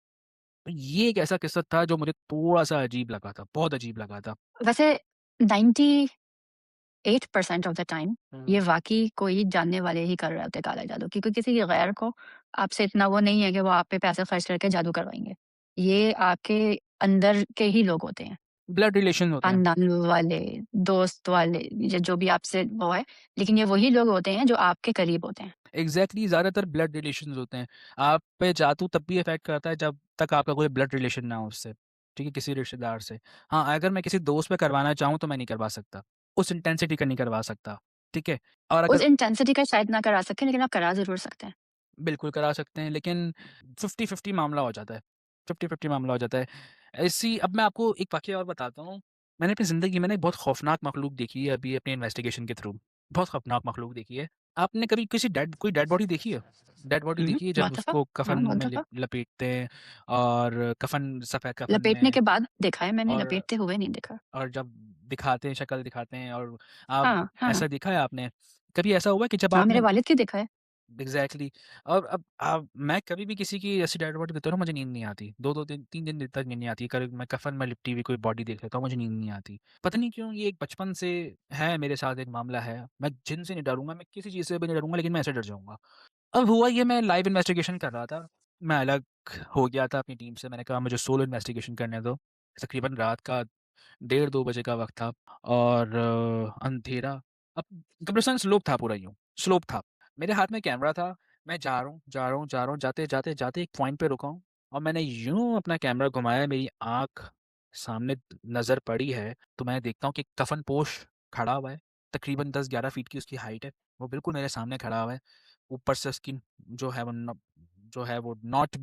तो ये एक ऐसा किस्सा था जो मुझे थोड़ा-सा अजीब लगा था, बहुत अजीब लगा था। वैसे 98% ऑफ द टाइम ये हुँ। वाक़ई कोई जानने वाले ही कर रहे होते हैं काला जादू, क्योंकि किसी गैर को आपसे इतना वो नहीं है कि वो आप पे पैसे खर्च करके जादू करवाएँगे। ये आपके अंदर के ही लोग होते हैं, ब्लड रिलेशन होते हैं। खानदान वाले, दोस्त वाले, या जो भी आपसे वो है, लेकिन ये वही लोग होते हैं जो आपके करीब होते हैं। एग्ज़ैक्टली ज़्यादातर ब्लड रिलेशंस होते हैं। आप पे जादू तब भी इफ़ेक्ट करता है जब तक आपका कोई ब्लड रिलेशन ना हो उससे, ठीक है? किसी रिश्तेदार से। हाँ, अगर मैं किसी दोस्त पे करवाना चाहूँ तो मैं नहीं करवा सकता। उस इंटेंसिटी का नहीं करवा सकता, ठीक है? और उस अगर इंटेंसिटी का शायद ना करा सकें, लेकिन आप करा ज़रूर सकते हैं। बिल्कुल करा सकते हैं लेकिन 50-50 मामला हो जाता है। 50-50 मामला हो जाता है। ऐसी अब मैं आपको एक वाक़या और बताता हूँ। मैंने अपनी ज़िंदगी में ना एक बहुत खौफ़नाक मख़लूक़ देखी है अभी अपने इन्वेस्टिगेशन के थ्रू। बहुत खौफ़नाक मख़लूक़ देखी है। आपने कभी किसी कोई डेड बॉडी देखी है? डेड बॉडी हुँ, देखी है जब बहुत दफ़ा। उसको कफ़न हाँ, बहुत में दफ़ा। लपेटते हैं और कफ़न सफ़ेद कफ़न लपेटने में के बाद देखा है मैंने, और लपेटते हुए नहीं देखा। और जब दिखाते हैं, शक्ल दिखाते हैं और आप हाँ, हाँ। ऐसा देखा है आपने? कभी ऐसा हुआ है कि जब हाँ, मेरे आपने वालिद की देखा है। एग्ज़ैक्टली और अब मैं कभी भी किसी की ऐसी डेड बॉडी देखता हूँ ना मुझे नींद नहीं आती। 2-2 दिन 3 दिन तक नींद नहीं आती। कल मैं कफ़न में लिपटी हुई कोई बॉडी देख लेता हूँ, मुझे नींद नहीं आती। पता नहीं क्यों ये एक बचपन से है मेरे साथ एक मामला है। मैं जिन से नहीं डरूँगा, मैं किसी चीज़ से भी नहीं डरूँगा लेकिन मैं ऐसे डर जाऊँगा। अब हुआ ये मैं लाइव इन्वेस्टिगेशन कर रहा था। मैं अलग हो गया था अपनी टीम से। मैंने कहा मुझे सोलो इन्वेस्टिगेशन करने दो। तकरीबन रात का डेढ़ 2 बजे का वक़्त था और अंधेरा अब कब्रिस्तान स्लोप था पूरा यूँ, स्लोप था। मेरे हाथ में कैमरा था, मैं जा रहा हूँ, जा रहा हूँ, जा रहा हूँ, जाते-जाते एक पॉइंट पे रुका हूँ और मैंने यूँ अपना कैमरा घुमाया, मेरी आँख सामने नज़र पड़ी है, तो मैं देखता हूँ कि कफ़नपोश खड़ा हुआ है, तकरीबन 10-11 फीट की उसकी हाइट है, वो बिल्कुल मेरे सामने खड़ा हुआ है। ऊपर से उसकी जो है वो न जो है वो नॉट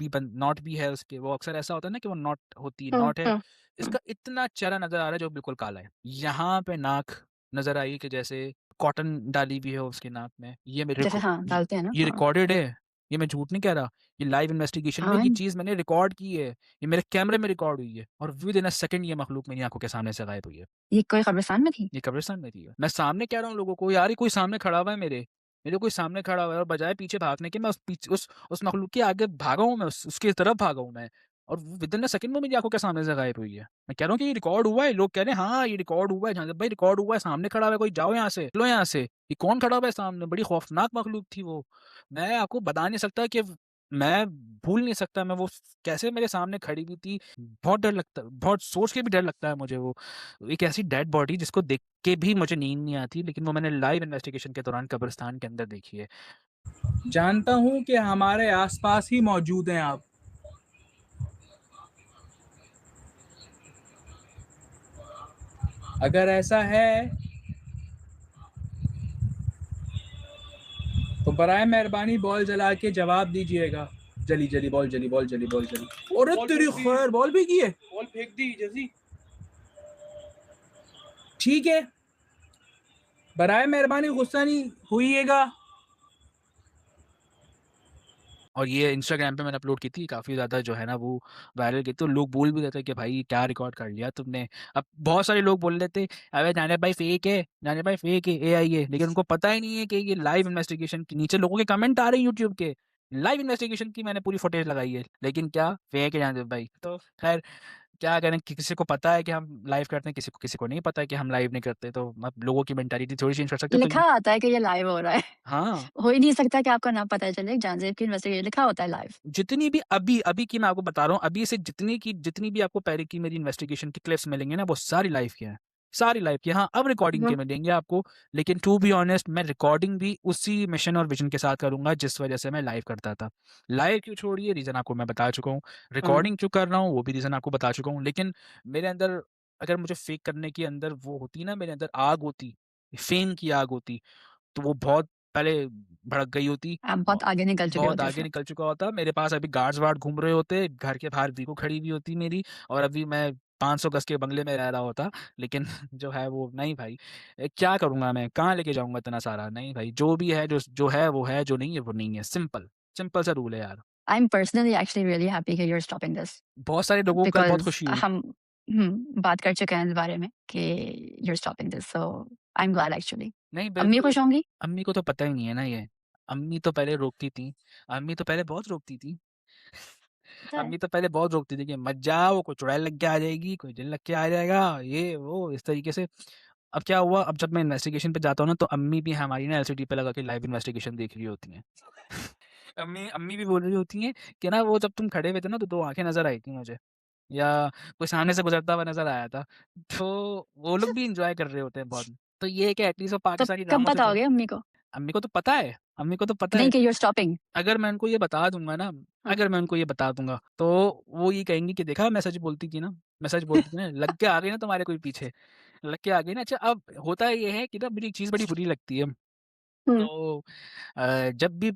भी है उसके, वो अक्सर ऐसा होता है ना कि वो नॉट होती है, हुँ, नॉट है हुँ, हुँ। इसका इतना चेहरा नज़र आ रहा है जो बिल्कुल काला है। यहाँ पे नाक नज़र आई कि जैसे कॉटन डाली हुई हो उसकी नाक में। जैसे हाँ, डालते हैं ना, ये हाँ। रिकॉर्डेड है, ये मैं झूठ नहीं कह रहा। ये लाइव इन्वेस्टिगेशन में हाँ, ये चीज़ मैंने रिकॉर्ड की है। ये मेरे कैमरे में रिकॉर्ड हुई है और विदिन अ सेकंड ये मखलूक मेरी आँखों के सामने से गायब हुई है। ये कोई कब्रिस्तान में थी? ये कब्रिस्तान में थी ये। मैं सामने कह रहा हूँ लोगों को, यार ये कोई सामने खड़ा हुआ है मेरे कोई सामने खड़ा हुआ है और बजाए पीछे भागने के मैं उस मखलूक के आगे भागा हूँ मैं, उसकी तरफ भागा हूँ मैं और विदिन अ सेकंड वो मेरी आँखों के सामने से गायब हुई है। मैं कह रहा हूँ कि ये रिकॉर्ड हुआ है, लोग कह रहे हैं हाँ, ये रिकॉर्ड हुआ है, जहाँ भाई रिकॉर्ड हुआ है, सामने खड़ा हुआ है कोई जाओ यहाँ से, निकलो यहाँ से। ये कौन खड़ा हुआ है सामने? बड़ी खौफनाक मखलूक थी वो। मैं आपको बता नहीं सकता कि मैं भूल नहीं सकता मैं वो कैसे मेरे सामने खड़ी हुई थी। बहुत डर लगता है, बहुत सोच के भी डर लगता है मुझे वो। एक ऐसी डेड बॉडी जिसको देख के भी मुझे नींद नहीं आती, लेकिन वो मैंने लाइव इन्वेस्टिगेशन के दौरान कब्रिस्तान के अंदर देखी है। जानता हूँ कि हमारे आसपास ही मौजूद हैं आप। अगर ऐसा है तो बराए मेहरबानी बॉल जला के जवाब दीजिएगा। जली जली बॉल जली बॉल जली बॉल जली। अरे तेरी खैर, बॉल भी की है, बॉल फेंक दी जैसी। ठीक है, बराए मेहरबानी गुस्सा नहीं हुईएगा। और ये इंस्टाग्राम पे मैंने अपलोड की थी, काफ़ी ज़्यादा जो है ना वो वायरल गई, तो लोग बोल भी रहे थे कि भाई क्या रिकॉर्ड कर लिया तुमने। अब बहुत सारे लोग बोल रहे थे अबे जाने भाई फेक है, जाने भाई फेक है, एआई है, लेकिन उनको पता ही नहीं है कि ये लाइव इन्वेस्टिगेशन के नीचे लोगों के कमेंट आ रहे हैं यूट्यूब के, लाइव इन्वेस्टिगेशन की मैंने पूरी फुटेज लगाई है, लेकिन क्या फेक है जाने भाई। तो खैर क्या करें, किसी को पता है कि हम लाइव करते हैं, किसी को नहीं पता है कि हम लाइव नहीं करते, तो अब लोगों की मेंटालिटी थोड़ी चेंज कर सकते हैं, तो लिखा आता है कि ये लाइव हो रहा है। हाँ। हो ही नहीं सकता कि आपको ना पता चले, जांजेब की इन्वेस्टिगेशन लिखा होता है लाइव। जितनी भी अभी की मैं आपको बता रहा हूँ, अभी से जितनी भी आपको पहले की मेरी इन्वेस्टिगेशन की क्लिप्स मिलेंगे ना, वो सारी लाइव की हैं, सारी लाइव की। हाँ, अब रिकॉर्डिंग के मिलेंगे आपको, लेकिन टू बी ऑनेस्ट मैं रिकॉर्डिंग भी उसी मिशन और विजन के साथ करूँगा जिस वजह से मैं लाइव करता था। लाइव क्यों छोड़िए, रीज़न आपको मैं बता चुका हूँ, हुँ, रिकॉर्डिंग क्यों कर रहा हूँ वो भी रीज़न आपको बता चुका हूँ, लेकिन मेरे अंदर अगर मुझे फेक करने के अंदर वो होती ना, मेरे अंदर आग होती, फेम की आग होती, तो वो बहुत पहले भड़क गई होती। आप बहुत आगे निकल चुके बहुत होते आगे फिर। निकल चुका होता, मेरे पास अभी गार्ड्स-वार्ड घूम रहे होते, घर के बाहर वीगो खड़ी हुई होती मेरी, और अभी मैं 500 गज़ के बंगले में रह रहा होता, लेकिन जो है वो नहीं भाई। क्या करूँगा मैं? कहाँ लेके जाऊँगा इतना सारा? नहीं भाई, जो भी है, जो है वो है, जो नहीं है वो नहीं है, सिंपल, सिंपल सा रूल है यार। I am personally actually really happy कि यू आर स्टॉपिंग दिस बहुत सारे लोगों को कल बहुत बिकॉज़ खुशी हुई। हम बात कर चुके हैं इस बारे में कि you are stopping this, so I am glad actually. नहीं, अम्मी बिल्कुल, खुश होंगी? अम्मी को तो पता ही नहीं है ना ये। अम्मी तो पहले रोकती थीं, अम्मी तो पहले बहुत रोकती थीं। पता है। अम्मी तो पहले बहुत रोकती थी कि मत जाओ, कोई चुड़ैल लग के आ जाएगी, कोई जिन लग के आ जाएगा, ये वो इस तरीके से। अब क्या हुआ, अब जब मैं इन्वेस्टिगेशन पे जाता हूँ ना, तो अम्मी भी हमारी ना एलसीडी पे लगा के लाइव इन्वेस्टिगेशन देख रही होती हैं। अम्मी अम्मी भी बोल रही होती हैं कि ना वो जब तुम खड़े हुए थे ना, तो 2 आँखें नज़र आई थी मुझे, या कोई सामने से गुज़रता हुआ नज़र आया था। तो वो लोग भी एन्जॉय कर रहे होते हैं बहुत। तो ये है कि एटलीस्ट वो तो पाकिस्तानी कब ड्रामा से तो बताओगे अम्मी को? अम्मी को तो पता है, अम्मी को तो पता नहीं है। कि यू आर स्टॉपिंग? अगर मैं उनको ये बता दूँगा ना, हाँ। अगर मैं उनको ये बता दूँगा, तो वो ये कहेंगी कि देखा मैं सच बोलती थी ना, मैं सच बोलती थी ना, लग के आ गई ना तुम्हारे कोई पीछे, लग के आ गई ना। अच्छा, अब होता ये है कि ना मुझे एक चीज़ बड़ी बुरी लगती है, हुँ। तो जब भी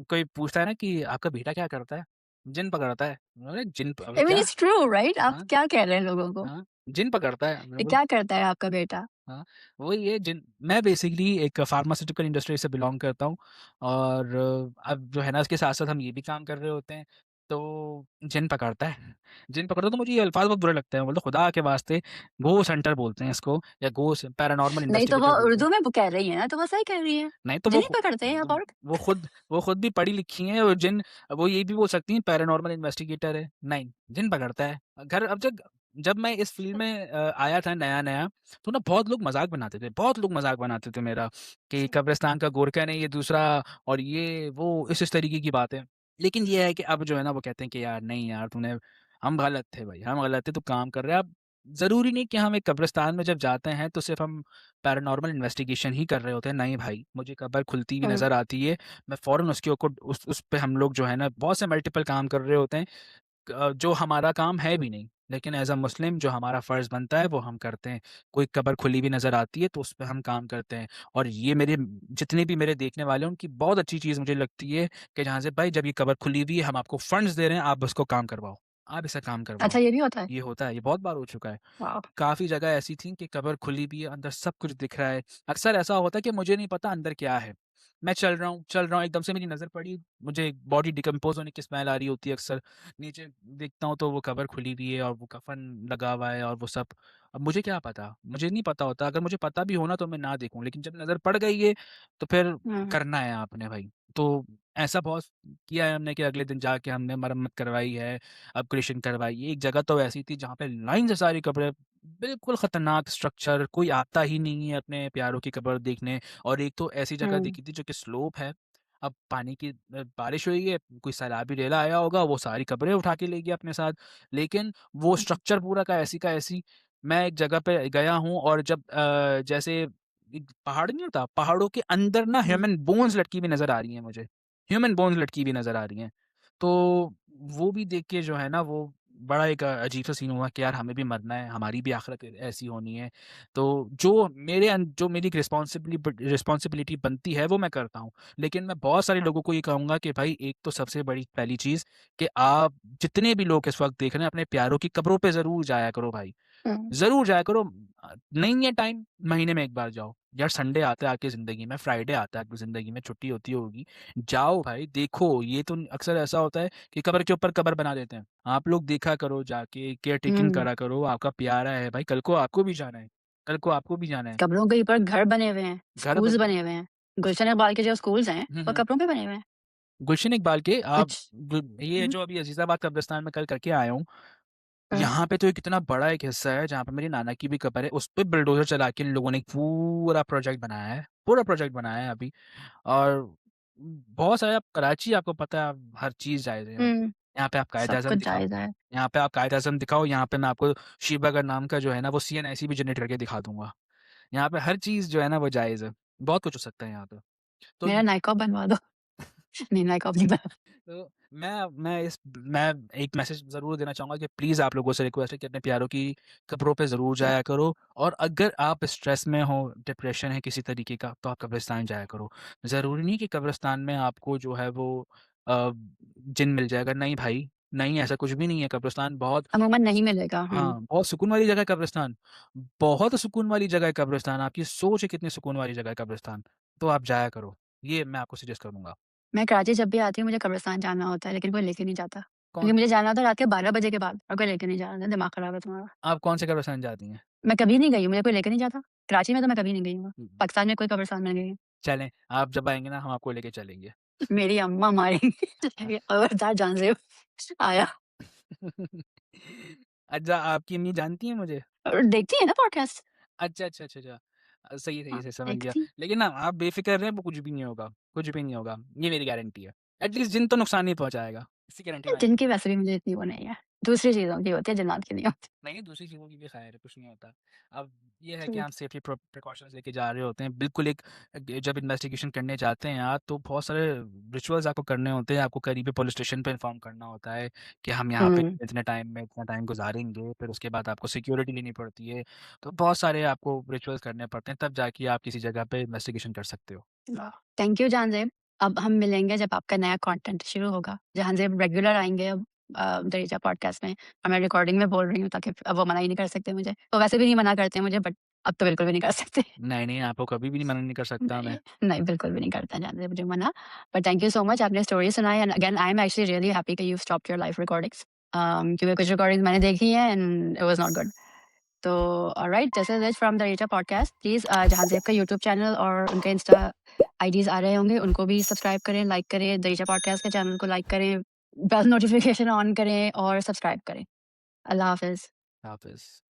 कोई पूछता है ना कि आपका बेटा क्या करता है? जिन पकड़ता है। अरे जिन प अबे आई मीन क्या? It's true right? आप हाँ, क्या कह रहे हैं लोगों को? हाँ, जिन पकड़ता है। मैंने ये बोला क्या करता है आपका बेटा? हाँ, वही है जिन मैं बेसिकली एक फार्मास्यूटिकल इंडस्ट्री से बिलॉन्ग करता हूँ, और अब जो है ना उसके साथ-साथ हम ये भी काम कर रहे होते हैं, तो जिन पकड़ता है, जिन पकड़ता है तो मुझे ये अल्फ़ाज़ बहुत बुरे लगते हैं, बोलते खुदा के वास्ते घोस्ट हंटर बोलते हैं इसको, या घोस्ट पैरानॉर्मल नहीं तो वो इन्वेस्टिगेटर बोलते हैं। उर्दू में कह रही है ना, तो वो सही कह रही है। नहीं तो जिन ही पकड़ते हैं आप और वो खुद वो खुद भी पढ़ी लिखी हैं, और जिन वो ये भी बोल सकती हैं पैरानॉर्मल इन्वेस्टिगेटर है। नहीं, जिन पकड़ता है। घर अब जब जब मैं इस फ़ील्ड में आया था नया-नया, तो ना बहुत लोग मज़ाक बनाते थे, बहुत लोग मज़ाक बनाते थे मेरा, कि कब्रिस्तान का गोरखा नहीं ये दूसरा, और ये वो इस तरीके की बातें। लेकिन ये है कि अब जो है ना वो कहते हैं कि यार नहीं यार तूने हम गलत थे भाई, हम गलत थे, तू काम कर रहा है। अब ज़रूरी नहीं कि हम एक कब्रिस्तान में जब जाते हैं तो सिर्फ़ हम पैरानॉर्मल इन्वेस्टिगेशन ही कर रहे होते हैं, नहीं भाई, मुझे कबर खुलती हुई हुँ, नज़र आती है, मैं फ़ौरन उसके ऊपर उस पे हम लोग जो है ना बहुत से मल्टीपल काम कर रहे होते हैं, जो हमारा काम है भी नहीं, लेकिन एज़ अ मुस्लिम जो हमारा फ़र्ज़ बनता है वो हम करते हैं। कोई कबर खुली हुई नज़र आती है तो उस पे हम काम करते हैं, और ये मेरे जितने भी मेरे देखने वाले हैं उनकी बहुत अच्छी चीज़ मुझे लगती है कि जहाँ से भाई जब ये कबर खुली हुई है, हम आपको फंड्स दे रहे हैं, आप उसको काम करवाओ, आप इसका काम करवाओ। अच्छा ये भी होता है? ये होता है, ये बहुत बार हो चुका है। वाओ! काफ़ी जगह ऐसी थी कि कबर खुली भी है, अंदर सब कुछ दिख रहा है। अक्सर ऐसा होता है कि मुझे नहीं पता अंदर क्या है। मैं चल रहा हूँ, एकदम से मेरी नज़र पड़ी, मुझे बॉडी डिकम्पोज़ होने की स्मेल आ रही होती है अक्सर। नीचे देखता हूँ तो वो कबर खुली हुई है और वो कफ़न लगा हुआ है और वो सब। अब मुझे क्या पता? मुझे नहीं पता होता, अगर मुझे पता भी हो ना तो मैं ना देखूँ, लेकिन जब नज़र पड़ गई है तो फिर हुँ, करना है आपने भाई। तो ऐसा बहुत किया है हमने कि अगले दिन जाके हमने मरम्मत करवाई है, अपग्रेडेशन करवाई है। एक जगह तो ऐसी थी जहाँ पे लाइन से सारी कब्रें, बिल्कुल खतरनाक स्ट्रक्चर, कोई आता ही नहीं है अपने प्यारों की कब्र देखने, और एक तो ऐसी जगह हुँ, देखी थी जो कि स्लोप है। अब पानी की बारिश हुई है, कोई सैलाबी रेला आया होगा, वो सारी कब्रें उठा के ले गया अपने साथ। लेकिन वो हुँ, स्ट्रक्चर पूरा का ऐसी। मैं एक जगह पे गया हूँ, और जब जैसे एक पहाड़ नहीं होता, पहाड़ों के अंदर ना हुँ। ह्यूमन बोन्स लटकी हुई नज़र आ रही हैं मुझे। ह्यूमन बोन्स लटकी हुई नज़र आ रही हैं। तो वो भी देख के जो है ना वो बड़ा एक अजीब-सा सीन हुआ कि यार हमें भी मरना है, हमारी भी आखिरत ऐसी होनी है। तो जो मेरी एक रिस्पॉन्सिबिलिटी बनती है वो मैं करता हूँ। लेकिन मैं बहुत सारे लोगों को ये कहूँगा कि भाई एक तो सबसे बड़ी पहली चीज़ कि आप जितने भी लोग इस वक़्त देख रहे हैं अपने प्यारों की कब्रों पे ज़रूर जाया करो भाई। हुँ। ज़रूर जाया करो। नहीं है टाइम, महीने में 1 बार जाओ। यार संडे आता है आपकी ज़िंदगी में, फ्राइडे आता है आपकी ज़िंदगी में, छुट्टी होती होगी। जाओ भाई, देखो। ये तो अक्सर ऐसा होता है कि कब्र के ऊपर कब्र बना देते हैं। आप लोग देखा करो जाके, केयर टेकिंग हुँ। करा करो, आपका प्यारा है भाई, कल को आपको भी जाना है। कल को आपको भी जाना है। कब्रों के ऊपर घर बने हुए हैं, घर स्कूल्स बन बने हुए हैं। गुलशन इकबाल के जो स्कूल्स हैं, हुँ, वो हुँ। कब्रों पे बने हुए हैं। गुलशन इकबाल के आप कुछ ये हुँ, जो अभी अज़ीज़ाबाद कब्रिस्तान में कल करके आया हूँ, हुँ, यहाँ पे तो एक इतना बड़ा एक हिस्सा है जहाँ पे मेरी नाना की भी कब्र है, उस पे बुलडोज़र चला के इन लोगों ने एक पूरा प्रोजेक्ट बनाया है। पूरा प्रोजेक्ट बनाया है अभी। और बहुत सारे आप कराची आपको पता है हर चीज़ जायज़ है यहाँ पे। हुँ, यहाँ पे आप सब कायद-ए-आज़म कुछ दिखाओ, जायज़ है। यहाँ पे आप कायद-ए-आज़म दिखाओ, यहाँ पे मैं आपको शिवगर नाम का जो है ना वो सीएनआईसी भी जनरेट करके दिखा दूँगा। यहाँ पे हर चीज़ जो है ना वो जायज़ है। बहुत कुछ हो सकता है यहाँ पे। तो मेरा य नाइक़ाब बनवा दो। नहीं, नाइक़ाब नहीं बना तो मैं एक मैसेज ज़रूर देना चाहूँगा कि प्लीज़ आप लोगों से रिक्वेस्ट है कि अपने प्यारों की कब्रों पे ज़रूर जाया करो और अगर आप स्ट्रेस में हो, डिप्रेशन है किसी तरीके का, तो आप कब्रिस्तान जाया करो। ज़रूरी नहीं कि कब्रिस्तान में आपको जो है वो जिन मिल जाएगा, नहीं भाई, नहीं ऐसा कुछ भी नहीं है। कब्रिस्तान बहुत अमूमन नहीं मिलेगा। हुँ, हाँ, बहुत सुकून वाली जगह है कब्रिस्तान। बहुत सुकून वाली जगह है कब्रिस्तान, आपकी सोच है कितनी सुकून वाली जगह है कब्रिस्तान, तो आप जाया करो। ये मैं आपको सजेस्ट करूँगा। मैं कराची जब भी आती हूँ, मुझे कब्रिस्तान जाना होता है, लेकिन कोई लेके नहीं जाता। क्योंकि कौन मुझे जाना होता है रात के 12 बजे के बाद और कोई लेके नहीं जा रहा, दिमाग खराब है तुम्हारा। आप कौन से कब्रिस्तान जाती हैं? मैं कभी नहीं गई हूँ, मुझे कोई लेके नहीं जाता। कराची में तो मैं कभी नहीं गई हूँ। हुँ। पाकिस्तान में कोई कब्रिस्तान में नहीं गई हूँ। चलें, आप जब आएँगे ना हम आपको लेके चलेंगे। मेरी अम्मा मारेंगी। खबरदार जानज़ेब आया। अच्छा, आपकी अम्मी जानती हैं मुझे? और देखती है ना पॉडकास्ट? अच्छा, अच्छा, अच्छा, अच्छा। हाँ, सही समझ गया। देखती। लेकिन ना आप बेफ़िक्र रहें वो कुछ भी नहीं होगा, कुछ भी नहीं होगा। ये मेरी गारंटी है। एट लीस्ट जिन तो नुकसान नहीं पहुँचाएगा। इसकी गारंटी मैं जिनकी वैसे भी मुझे इतनी वो नहीं है। दूसरी चीज़ों की होती है, जन्नत की नहीं होती। नहीं, दूसरी चीज़ों की भी ख़ैर है, कुछ नहीं होता। अब ये है कि ठीक। हम सेफ्टी प्रिकॉशंस लेके जा रहे होते हैं। बिल्कुल एक जब इन्वेस्टिगेशन करने जाते हैं आप, तो बहुत सारे रिचुअल्स आपको करने होते हैं। आपको करीबी पुलिस स्टेशन पे इन्फॉर्म करना होता है कि हम यहाँ पे हुँ, इतने टाइम में इतना टाइम गुज़ारेंगे, फिर उसके बाद आपको सिक्योरिटी लेनी पड़ती है। तो बहुत सारे आपको रिचुअल्स करने पड़ते हैं, तब जाके आप किसी जगह पे इन्वेस्टिगेशन कर सकते हो। वाह! Thank you Jahanzeb. अब हम मिलेंगे जब आपका नया कंटेंट शुरू होगा। जानज़ेब रेगुलर आएँगे अब दरीजा पॉडकास्ट में और मैं रिकॉर्डिंग में बोल रही हूँ ताकि अब वो मना ही नहीं कर सकते मुझे। वो वैसे भी नहीं मना करते मुझे बट अब तो बिल्कुल भी नहीं कर सकते। नहीं, नहीं, आपको कभी भी नहीं मना नहीं कर सकता मैं। नहीं, नहीं बिल्कुल भी नहीं करता जानज़ेब मुझे मना। But thank you so much आपने स्टोरी सुनाई and again I am actually really happy कि you stopped your live recordings क्योंकि कुछ रिकॉर्डिंग्स मैंने देखी हैं and it was not good. तो alright this is it from the Rita podcast. Please Jahanzeb का यूट्यूब चैनल और उनके इंस्टा आईडीज़ आ रहे होंगे, उनको भी सब्सक्राइब करें, लाइक करें, द रीटा पॉडकास्ट के चैनल को लाइक करें, बेल नोटिफ़िकेशन ऑन करें और सब्सक्राइब करें। अल्लाह हाफ़िज़। हाफ़िज़।